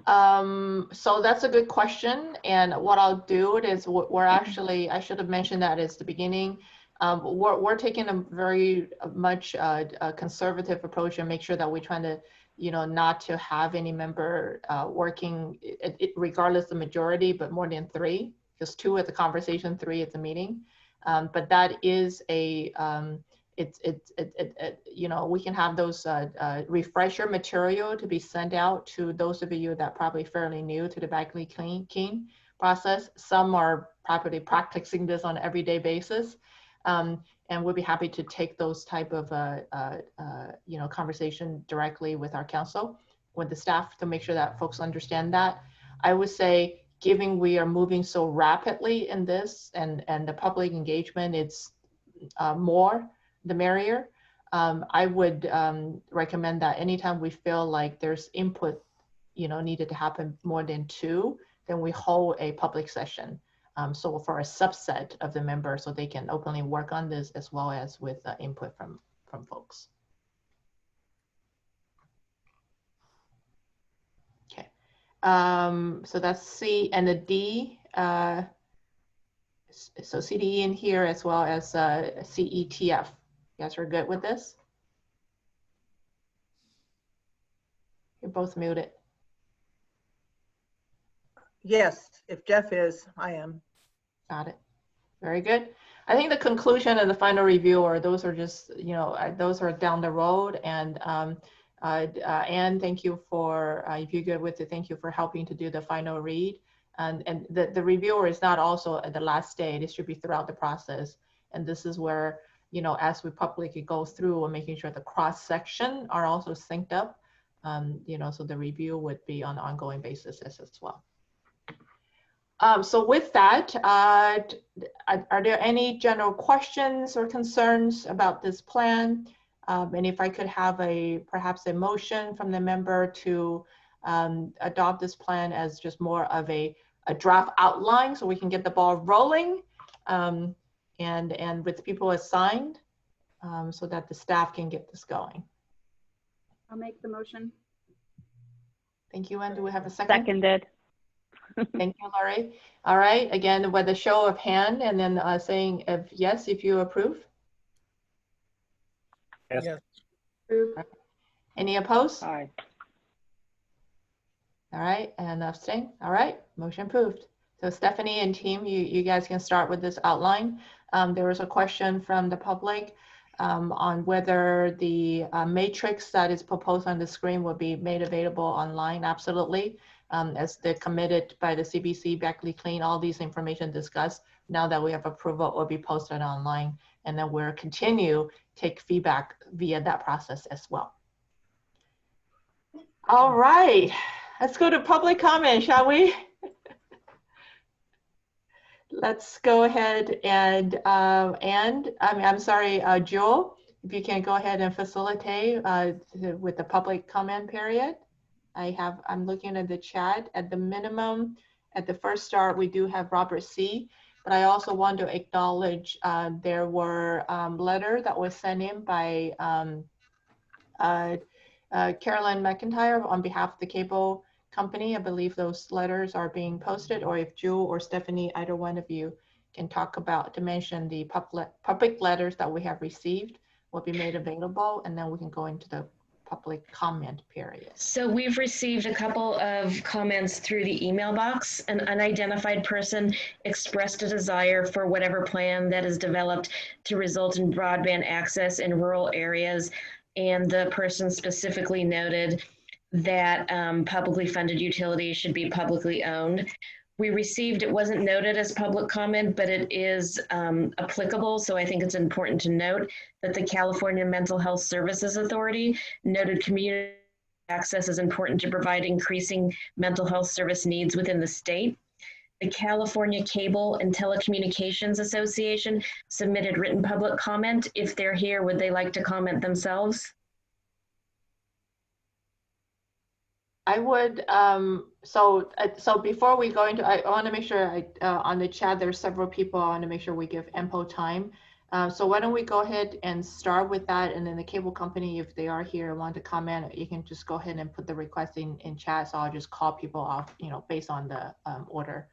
So that's a good question. And what I'll do is we're actually, I should have mentioned that at the beginning. We're taking a very much conservative approach and make sure that we're trying to, not to have any member working regardless of majority, but more than 3, because 2 at the conversation, 3 at the meeting. But that is a, we can have those refresher material to be sent out to those of you that are probably fairly new to the Bagley Teen process. Some are probably practicing this on an everyday basis. And we'll be happy to take those type of conversation directly with our council, with the staff, to make sure that folks understand that. I would say, given we are moving so rapidly in this and the public engagement, it's more the merrier. I would recommend that anytime we feel like there's input, needed to happen more than 2, then we hold a public session. So for a subset of the members, so they can openly work on this as well as with input from folks. Okay, so that's C and the D. So CDE in here as well as CETF. You guys are good with this? You're both muted. Yes, if Jeff is, I am. Got it. Very good. I think the conclusion and the final review, or those are just, you know, those are down the road. And Anne, thank you for, if you're good with it, thank you for helping to do the final read. And the reviewer is not also at the last stage, it should be throughout the process. And this is where, you know, as we publicly go through and making sure the cross section are also synced up, you know, so the review would be on an ongoing basis as well. So with that, are there any general questions or concerns about this plan? And if I could have perhaps a motion from the member to adopt this plan as just more of a draft outline so we can get the ball rolling and with people assigned so that the staff can get this going. I'll make the motion. Thank you. And do we have a second? Seconded. Thank you, Laurie. All right, again, with a show of hand and then saying yes if you approve. Yes. Yes. Any opposed? Aye. All right, and abstain. All right, motion approved. So Stephanie and team, you guys can start with this outline. There was a question from the public on whether the matrix that is proposed on the screen will be made available online. Absolutely. As they're committed by the CBC, Beckley Clean, all these information discussed. Now that we have approval, it will be posted online, and then we'll continue take feedback via that process as well. All right, let's go to public comment, shall we? Let's go ahead and I'm sorry, Joel, if you can go ahead and facilitate with the public comment period. I'm looking at the chat. At the minimum, at the first start, we do have Robert C. But I also want to acknowledge there were letters that was sent in by Carolyn McIntyre on behalf of the cable company. I believe those letters are being posted, or if Jewel or Stephanie, either one of you can talk about to mention the public letters that we have received will be made available, and then we can go into the public comment period. So we've received a couple of comments through the email box. An unidentified person expressed a desire for whatever plan that is developed to result in broadband access in rural areas. And the person specifically noted that publicly funded utilities should be publicly owned. We received, it wasn't noted as public comment, but it is applicable. So I think it's important to note that the California Mental Health Services Authority noted community access is important to provide increasing mental health service needs within the state. The California Cable and Telecommunications Association submitted written public comment. If they're here, would they like to comment themselves? I would, so before we go into, I want to make sure on the chat, there's several people. I want to make sure we give ample time. So why don't we go ahead and start with that, and then the cable company, if they are here and want to comment, you can just go ahead and put the request in chat. So I'll just call people off, you know, based on the order.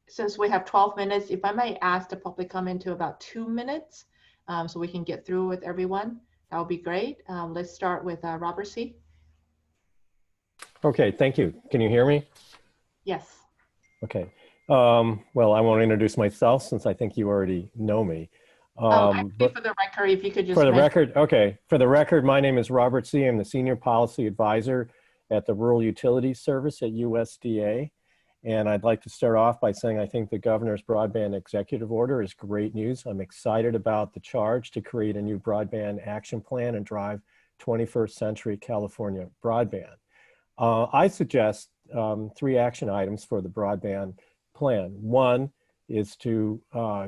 Since we have 12 minutes, if I might ask the public comment to about 2 minutes, so we can get through with everyone, that would be great. Let's start with Robert C. Okay, thank you. Can you hear me? Yes. Okay. Well, I won't introduce myself since I think you already know me. But for the record, if you could just— For the record, okay. For the record, my name is Robert C. I'm the Senior Policy Advisor at the Rural Utilities Service at USDA. And I'd like to start off by saying I think the Governor's Broadband Executive Order is great news. I'm excited about the charge to create a new broadband action plan and drive 21st century California broadband. I suggest 3 action items for the broadband plan. 1 is to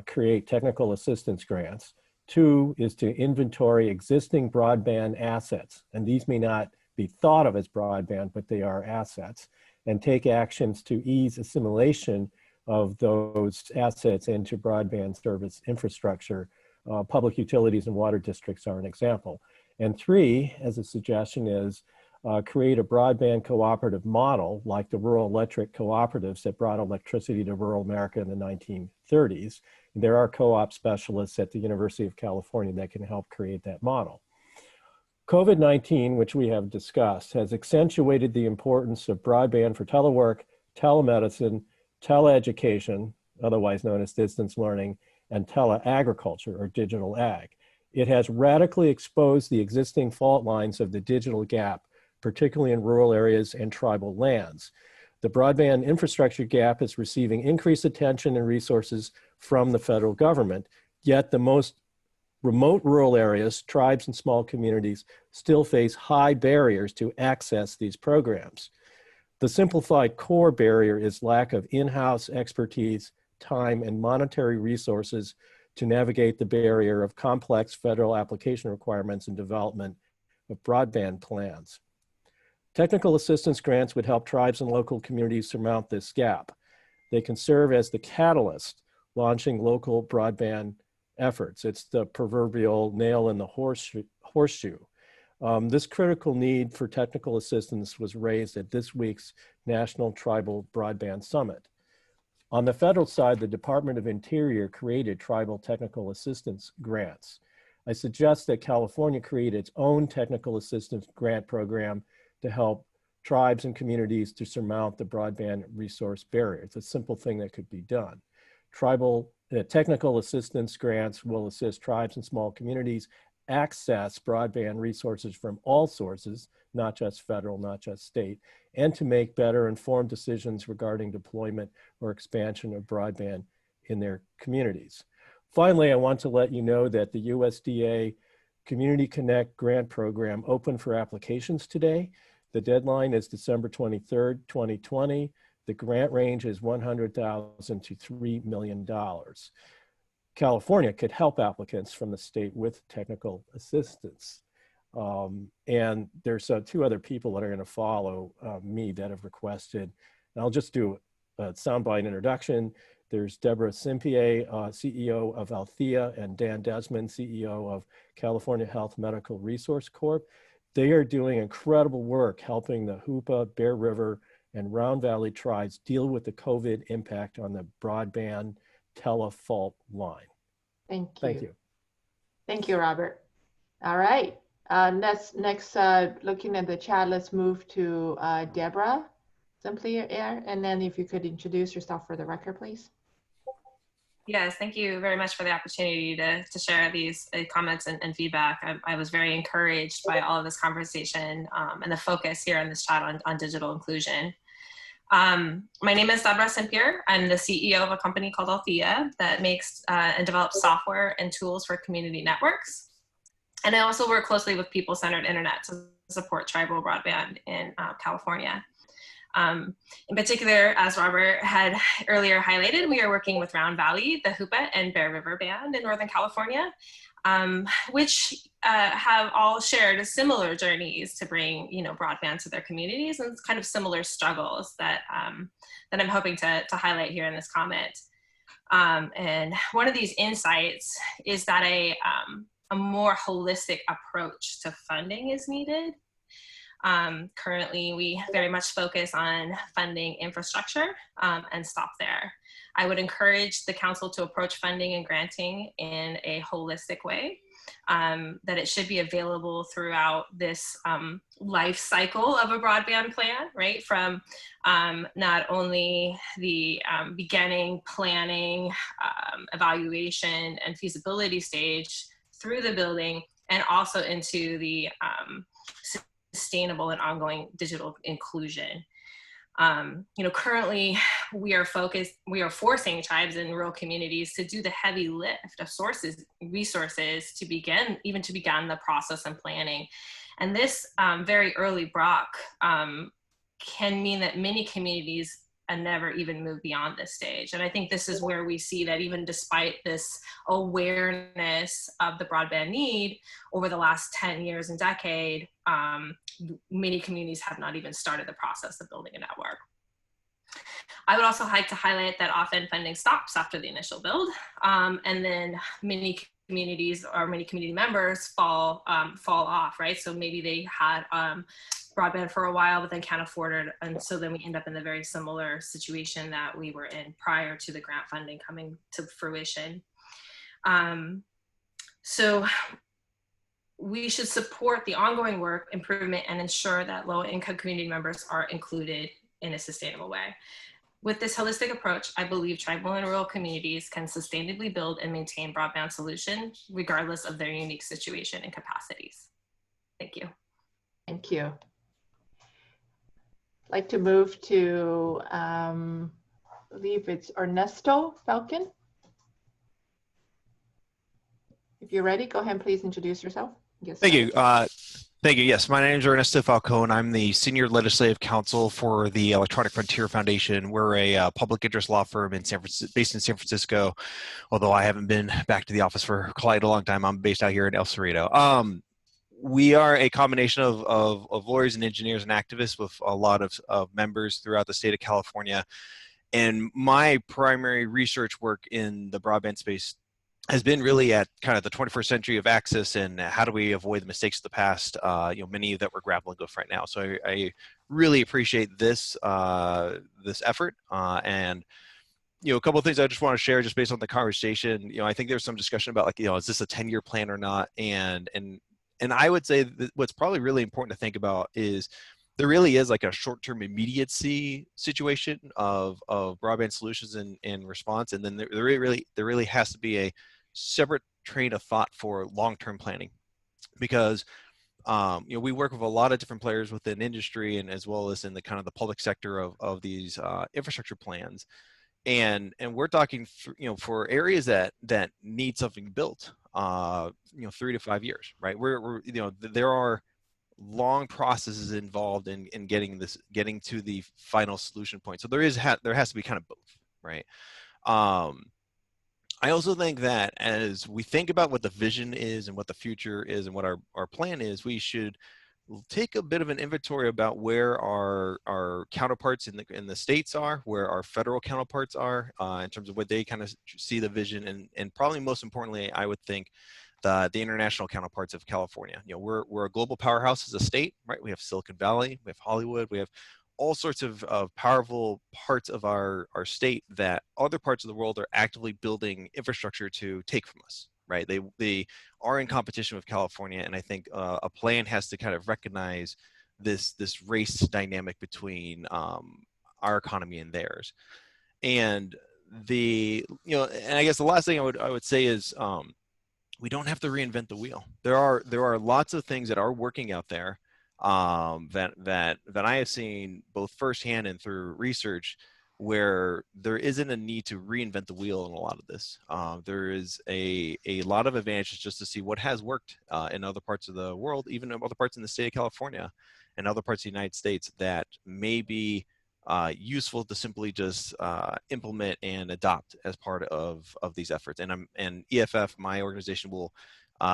create technical assistance grants. 2 is to inventory existing broadband assets. And these may not be thought of as broadband, but they are assets. and take actions to ease assimilation of those assets into broadband service infrastructure. Public utilities and water districts are an example. And 3, as a suggestion, is create a broadband cooperative model like the rural electric cooperatives that brought electricity to rural America in the 1930s. There are co-op specialists at the University of California that can help create that model. COVID-19, which we have discussed, has accentuated the importance of broadband for telework, telemedicine, teleeducation, otherwise known as distance learning, and teleagriculture or digital ag. It has radically exposed the existing fault lines of the digital gap, particularly in rural areas and tribal lands. The broadband infrastructure gap is receiving increased attention and resources from the federal government, yet the most remote rural areas, tribes, and small communities still face high barriers to access these programs. The simplified core barrier is lack of in-house expertise, time, and monetary resources to navigate the barrier of complex federal application requirements and development of broadband plans. Technical assistance grants would help tribes and local communities surmount this gap. They can serve as the catalyst launching local broadband efforts. It's the proverbial nail in the horseshoe. This critical need for technical assistance was raised at this week's National Tribal Broadband Summit. On the federal side, the Department of Interior created tribal technical assistance grants. I suggest that California create its own technical assistance grant program to help tribes and communities to surmount the broadband resource barrier. It's a simple thing that could be done. Tribal technical assistance grants will assist tribes and small communities access broadband resources from all sources, not just federal, not just state, and to make better informed decisions regarding deployment or expansion of broadband in their communities. Finally, I want to let you know that the USDA Community Connect grant program opened for applications today. The deadline is December 23rd, 2020. The grant range is $100,000 to $3 million. California could help applicants from the state with technical assistance. And there's 2 other people that are going to follow me that have requested. And I'll just do a soundbite introduction. There's Deborah Simpier, CEO of Althea, and Dan Desmond, CEO of California Health Medical Resource Corp. They are doing incredible work helping the Hoopa, Bear River, and Round Valley tribes deal with the COVID impact on the broadband telefault line. Thank you. Thank you. Thank you, Robert. All right. Next, looking at the chat, let's move to Deborah Simpier, and then if you could introduce yourself for the record, please. Yes, thank you very much for the opportunity to share these comments and feedback. I was very encouraged by all of this conversation and the focus here in this chat on digital inclusion. My name is Deborah Simpier. I'm the CEO of a company called Althea that makes and develops software and tools for community networks. And I also work closely with people-centered internet to support tribal broadband in California. In particular, as Robert had earlier highlighted, we are working with Round Valley, the Hoopa and Bear River Band in Northern California, which have all shared similar journeys to bring, broadband to their communities, and kind of similar struggles that that I'm hoping to highlight here in this comment. And one of these insights is that a more holistic approach to funding is needed. Currently, we very much focus on funding infrastructure and stop there. I would encourage the council to approach funding and granting in a holistic way, that it should be available throughout this life cycle of a broadband plan, right? From not only the beginning, planning, evaluation, and feasibility stage through the building, and also into the sustainable and ongoing digital inclusion. Currently we are forcing tribes and rural communities to do the heavy lift of resources to begin the process and planning. And this very early block can mean that many communities never even move beyond this stage. And I think this is where we see that even despite this awareness of the broadband need over the last 10 years and decade, many communities have not even started the process of building a network. I would also like to highlight that often funding stops after the initial build, and then many communities or many community members fall off, right? So maybe they had broadband for a while, but then can't afford it, and so then we end up in the very similar situation that we were in prior to the grant funding coming to fruition. So we should support the ongoing work, improvement, and ensure that low-income community members are included in a sustainable way. With this holistic approach, I believe tribal and rural communities can sustainably build and maintain broadband solutions, regardless of their unique situation and capacities. Thank you. Thank you. I'd like to move to, I believe it's Ernesto Falcon. If you're ready, go ahead and please introduce yourself. Thank you. Thank you. Yes, my name is Ernesto Falcone. I'm the Senior Legislative Counsel for the Electronic Frontier Foundation. We're a public interest law firm in based in San Francisco, although I haven't been back to the office for quite a long time. I'm based out here in El Cerrito. We are a combination of lawyers and engineers and activists with a lot of members throughout the state of California. And my primary research work in the broadband space has been really at kind of the 21st century of access and how do we avoid the mistakes of the past, many that we're grappling with right now. So I really appreciate this this effort. And a couple of things I just want to share just based on the conversation. I think there's some discussion about like, is this a 10-year plan or not? And I would say that what's probably really important to think about is there really is like a short-term immediacy situation of broadband solutions in response. And then there really has to be a separate train of thought for long-term planning, because we work with a lot of different players within industry and as well as in the kind of the public sector of these infrastructure plans, and we're talking for areas that need something built 3 to 5 years, right? We're there are long processes involved in getting to the final solution point. So there has to be kind of both, right? I also think that as we think about what the vision is and what the future is and what our plan is, we should take a bit of an inventory about where our counterparts in the states are, where our federal counterparts are in terms of what they kind of see the vision, and probably most importantly, I would think the international counterparts of California. We're a global powerhouse as a state, right? We have Silicon Valley, we have Hollywood, we have all sorts of powerful parts of our state that other parts of the world are actively building infrastructure to take from us, right? They are in competition with California, and I think a plan has to kind of recognize this race dynamic between our economy and theirs. And and I guess the last thing I would say is we don't have to reinvent the wheel. There are lots of things that are working out there that I have seen both firsthand and through research, where there isn't a need to reinvent the wheel in a lot of this. There is a lot of advantages just to see what has worked in other parts of the world, even in other parts in the state of California and other parts of the United States, that may be useful to simply just implement and adopt as part of these efforts. And EFF, my organization, will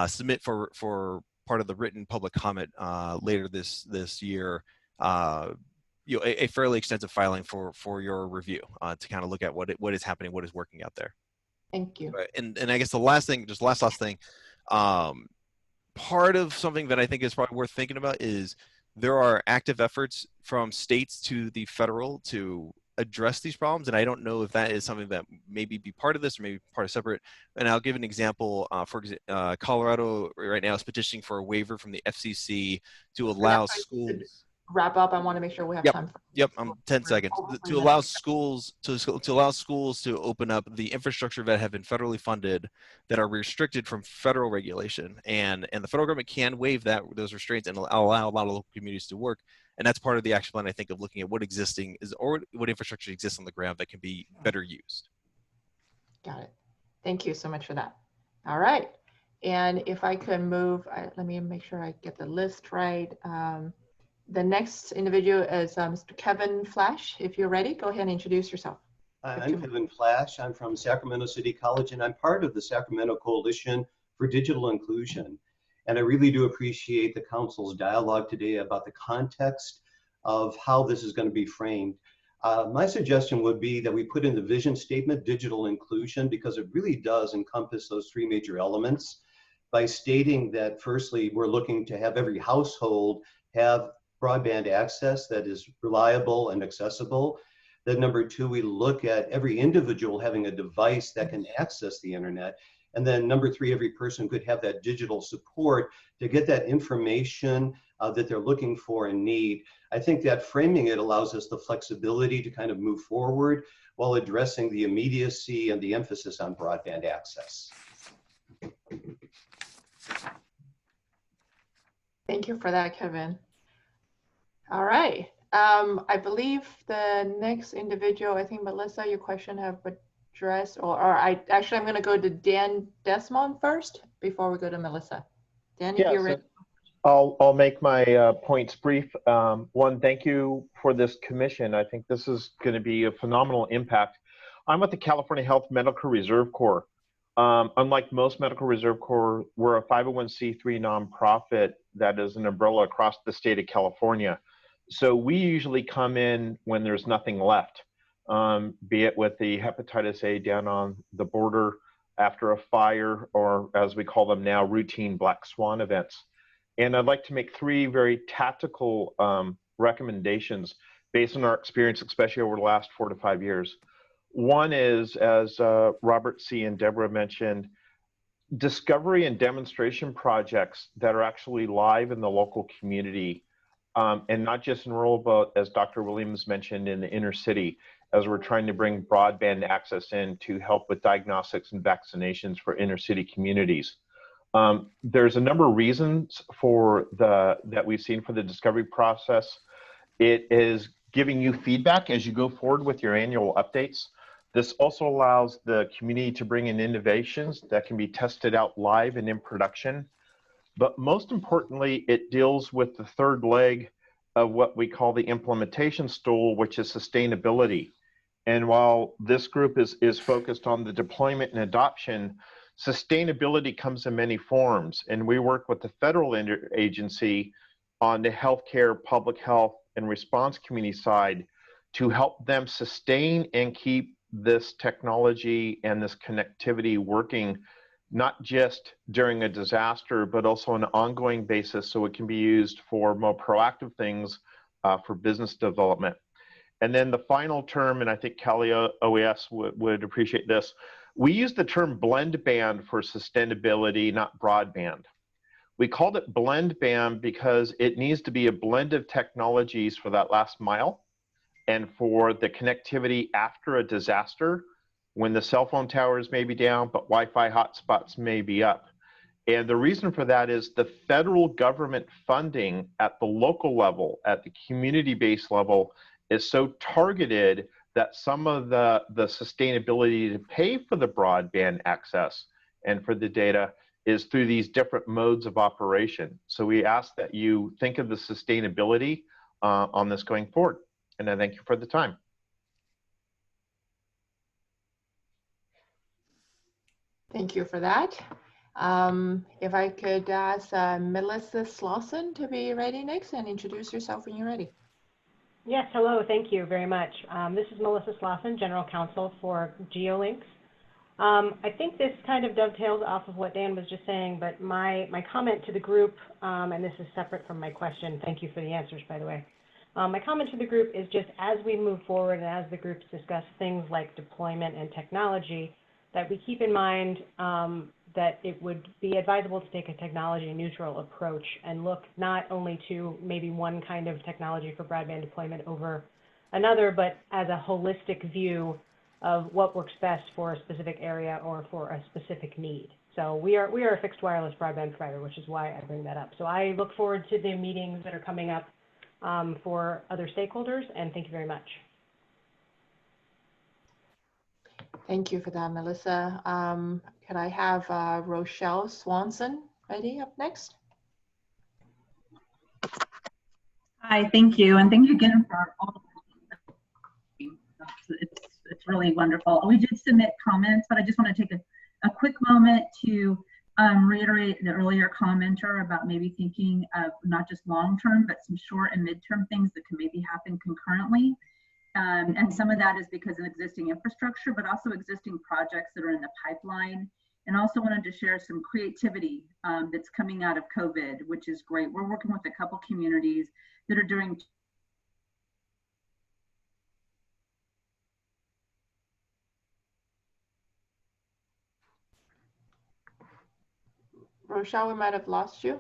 submit for part of the written public comment later this year, a fairly extensive filing for your review to kind of look at what is happening, what is working out there. Thank you. And I guess the last thing, just last thing, part of something that I think is probably worth thinking about is there are active efforts from states to the federal to address these problems, and I don't know if that is something that maybe be part of this or maybe part of separate. And I'll give an example. Colorado right now is petitioning for a waiver from the FCC to allow schools. Wrap up. I want to make sure we have time. Yep, 10 seconds. To allow schools to open up the infrastructure that have been federally funded that are restricted from federal regulation, and the federal government can waive those restraints and allow a lot of local communities to work. And that's part of the action plan, I think, of looking at what existing is or what infrastructure exists on the ground that can be better used. Got it. Thank you so much for that. All right. And if I could move, let me make sure I get the list right. The next individual is Mr. Kevin Flash. If you're ready, go ahead and introduce yourself. I'm Kevin Flash. I'm from Sacramento City College, and I'm part of the Sacramento Coalition for Digital Inclusion. And I really do appreciate the council's dialogue today about the context of how this is going to be framed. My suggestion would be that we put in the vision statement digital inclusion, because it really does encompass those three major elements by stating that firstly, we're looking to have every household have broadband access that is reliable and accessible. Then number two, we look at every individual having a device that can access the internet. And then number three, every person could have that digital support to get that information that they're looking for and need. I think that framing it allows us the flexibility to kind of move forward while addressing the immediacy and the emphasis on broadband access. Thank you for that, Kevin. All right. I believe the next individual, I think Melissa, your question have addressed, or I'm going to go to Dan Desmond first before we go to Melissa. Dan, if you're ready. I'll make my points brief. One, thank you for this commission. I think this is going to be a phenomenal impact. I'm with the California Health Medical Reserve Corps. Unlike most medical reserve corps, we're a 501c3 nonprofit that is an umbrella across the state of California. So we usually come in when there's nothing left, be it with the hepatitis A down on the border after a fire, or as we call them now, routine black swan events. And I'd like to make three very tactical recommendations based on our experience, especially over the last 4 to 5 years. One is, as Robert C. and Deborah mentioned, discovery and demonstration projects that are actually live in the local community, and not just in rural, but as Dr. Williams mentioned, in the inner city, as we're trying to bring broadband access in to help with diagnostics and vaccinations for inner city communities. There's a number of reasons for that we've seen for the discovery process. It is giving you feedback as you go forward with your annual updates. This also allows the community to bring in innovations that can be tested out live and in production. But most importantly, it deals with the third leg of what we call the implementation stool, which is sustainability. And while this group is focused on the deployment and adoption, sustainability comes in many forms. And we work with the federal agency on the healthcare, public health, and response community side to help them sustain and keep this technology and this connectivity working, not just during a disaster, but also on an ongoing basis, so it can be used for more proactive things for business development. And then the final term, and I think Cali OES would appreciate this, we use the term blend band for sustainability, not broadband. We called it blend band because it needs to be a blend of technologies for that last mile and for the connectivity after a disaster, when the cell phone towers may be down, but Wi-Fi hotspots may be up. And the reason for that is the federal government funding at the local level, at the community-based level, is so targeted that some of the sustainability to pay for the broadband access and for the data is through these different modes of operation. So we ask that you think of the sustainability on this going forward. And I thank you for the time. Thank you for that. If I could ask Melissa Slauson to be ready next and introduce yourself when you're ready. Yes, hello, thank you very much. This is Melissa Slauson, General Counsel for GeoLinks. I think this kind of dovetails off of what Dan was just saying, but my comment to the group, and this is separate from my question, thank you for the answers, by the way. My comment to the group is just as we move forward and as the groups discuss things like deployment and technology, that we keep in mind that it would be advisable to take a technology neutral approach and look not only to maybe one kind of technology for broadband deployment over another, but as a holistic view of what works best for a specific area or for a specific need. So we are a fixed wireless broadband provider, which is why I bring that up. So I look forward to the meetings that are coming up for other stakeholders, and thank you very much. Thank you for that, Melissa. Could I have Rochelle Swanson ready up next? Hi, thank you. And thank you again for all the it's really wonderful. We did submit comments, but I just want to take a quick moment to reiterate the earlier commenter about maybe thinking of not just long-term, but some short and mid-term things that can maybe happen concurrently. And some of that is because of existing infrastructure, but also existing projects that are in the pipeline. And also wanted to share some creativity that's coming out of COVID, which is great. We're working with a couple communities that are doing Rochelle, we might have lost you.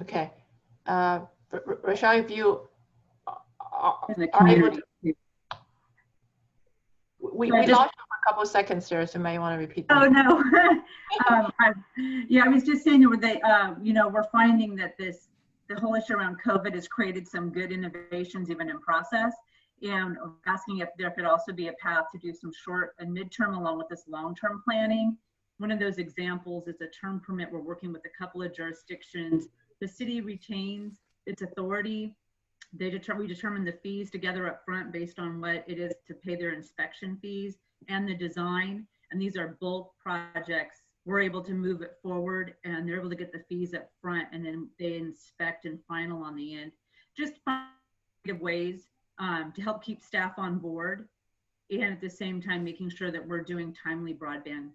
Okay. Rochelle, if you are able to, we lost you for a couple of seconds there, so you might want to repeat that. Oh, no. I was just saying that we're finding that the whole issue around COVID has created some good innovations even in process, and asking if there could also be a path to do some short and midterm along with this long-term planning. One of those examples is a term permit. We're working with a couple of jurisdictions. The city retains its authority. We determine the fees together up front based on what it is to pay their inspection fees and the design. And these are bulk projects. We're able to move it forward and they're able to get the fees up front, and then they inspect and final on the end. Just find creative ways to help keep staff on board, and at the same time making sure that we're doing timely broadband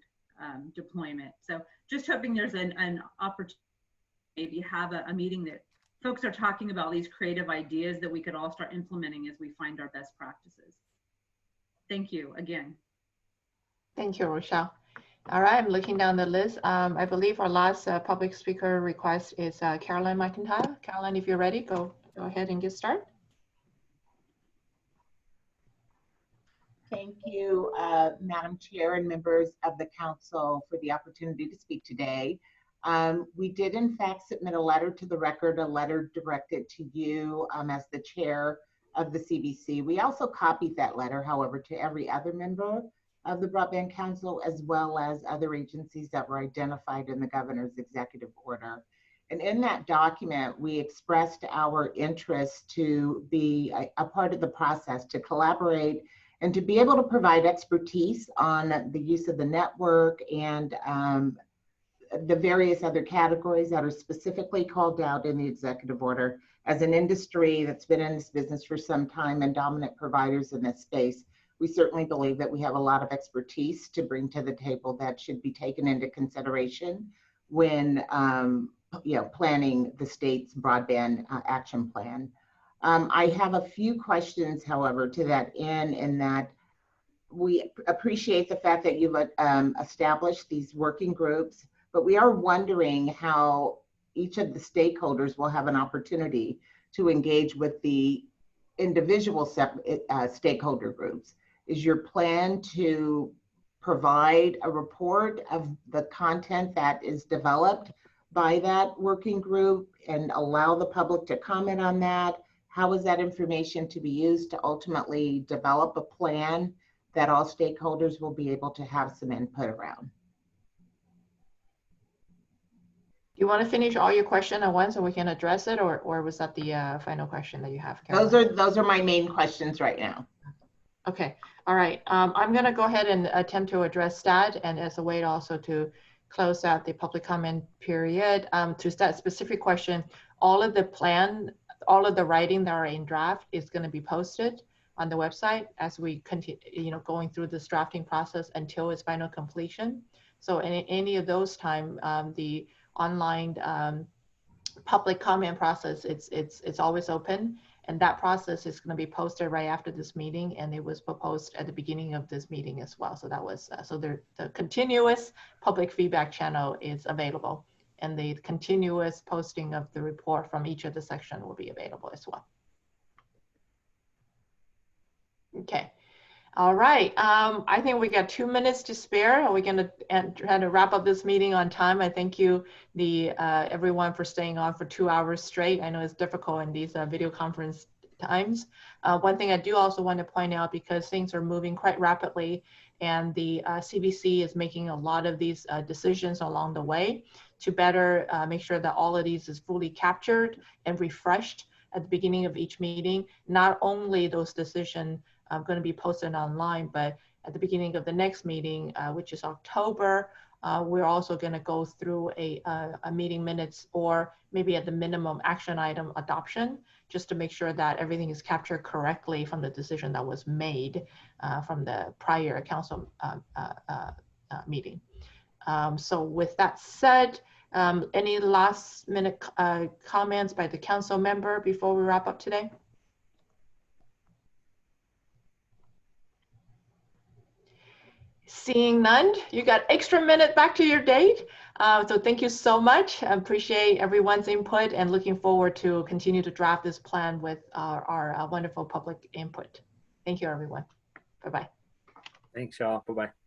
deployment. So just hoping there's an opportunity, maybe have a meeting that folks are talking about these creative ideas that we could all start implementing as we find our best practices. Thank you again. Thank you, Rochelle. All right, I'm looking down the list. I believe our last public speaker request is Caroline McIntyre. Caroline, if you're ready, go ahead and get started. Thank you, Madam Chair and members of the council, for the opportunity to speak today. We did in fact submit a letter to the record, a letter directed to you as the chair of the CBC. We also copied that letter, however, to every other member of the Broadband Council, as well as other agencies that were identified in the governor's executive order. And in that document, we expressed our interest to be a part of the process, to collaborate and to be able to provide expertise on the use of the network and the various other categories that are specifically called out in the executive order. As an industry that's been in this business for some time and dominant providers in this space, we certainly believe that we have a lot of expertise to bring to the table that should be taken into consideration when planning the state's broadband action plan. I have a few questions, however, to that end, in that we appreciate the fact that you've established these working groups, but we are wondering how each of the stakeholders will have an opportunity to engage with the individual stakeholder groups. Is your plan to provide a report of the content that is developed by that working group and allow the public to comment on that? How is that information to be used to ultimately develop a plan that all stakeholders will be able to have some input around? You want to finish all your question at once so we can address it, or was that the final question that you have, Caroline? Those are my main questions right now. Okay, all right. I'm going to go ahead and attempt to address that, and as a way also to close out the public comment period. To that specific question, all of the writing that are in draft is going to be posted on the website as we continue, going through this drafting process until its final completion. So in any of those time, the online public comment process, it's always open, and that process is going to be posted right after this meeting, and it was proposed at the beginning of this meeting as well. So that was so the continuous public feedback channel is available, and the continuous posting of the report from each of the section will be available as well. Okay. All right, I think we got 2 minutes to spare. Are we going to try to wrap up this meeting on time? I thank you, everyone, for staying on for 2 hours straight. I know it's difficult in these video conference times. One thing I do also want to point out, because things are moving quite rapidly, and the CBC is making a lot of these decisions along the way to better make sure that all of these is fully captured and refreshed at the beginning of each meeting. Not only those decisions going to be posted online, but at the beginning of the next meeting, which is October, we're also going to go through a meeting minutes, or maybe at the minimum action item adoption, just to make sure that everything is captured correctly from the decision that was made from the prior council meeting. So with that said, any last minute comments by the council member before we wrap up today? Seeing none, you got extra minute back to your date. So thank you so much. I appreciate everyone's input and looking forward to continue to draft this plan with our wonderful public input. Thank you, everyone. Bye-bye. Thanks, y'all. Bye-bye.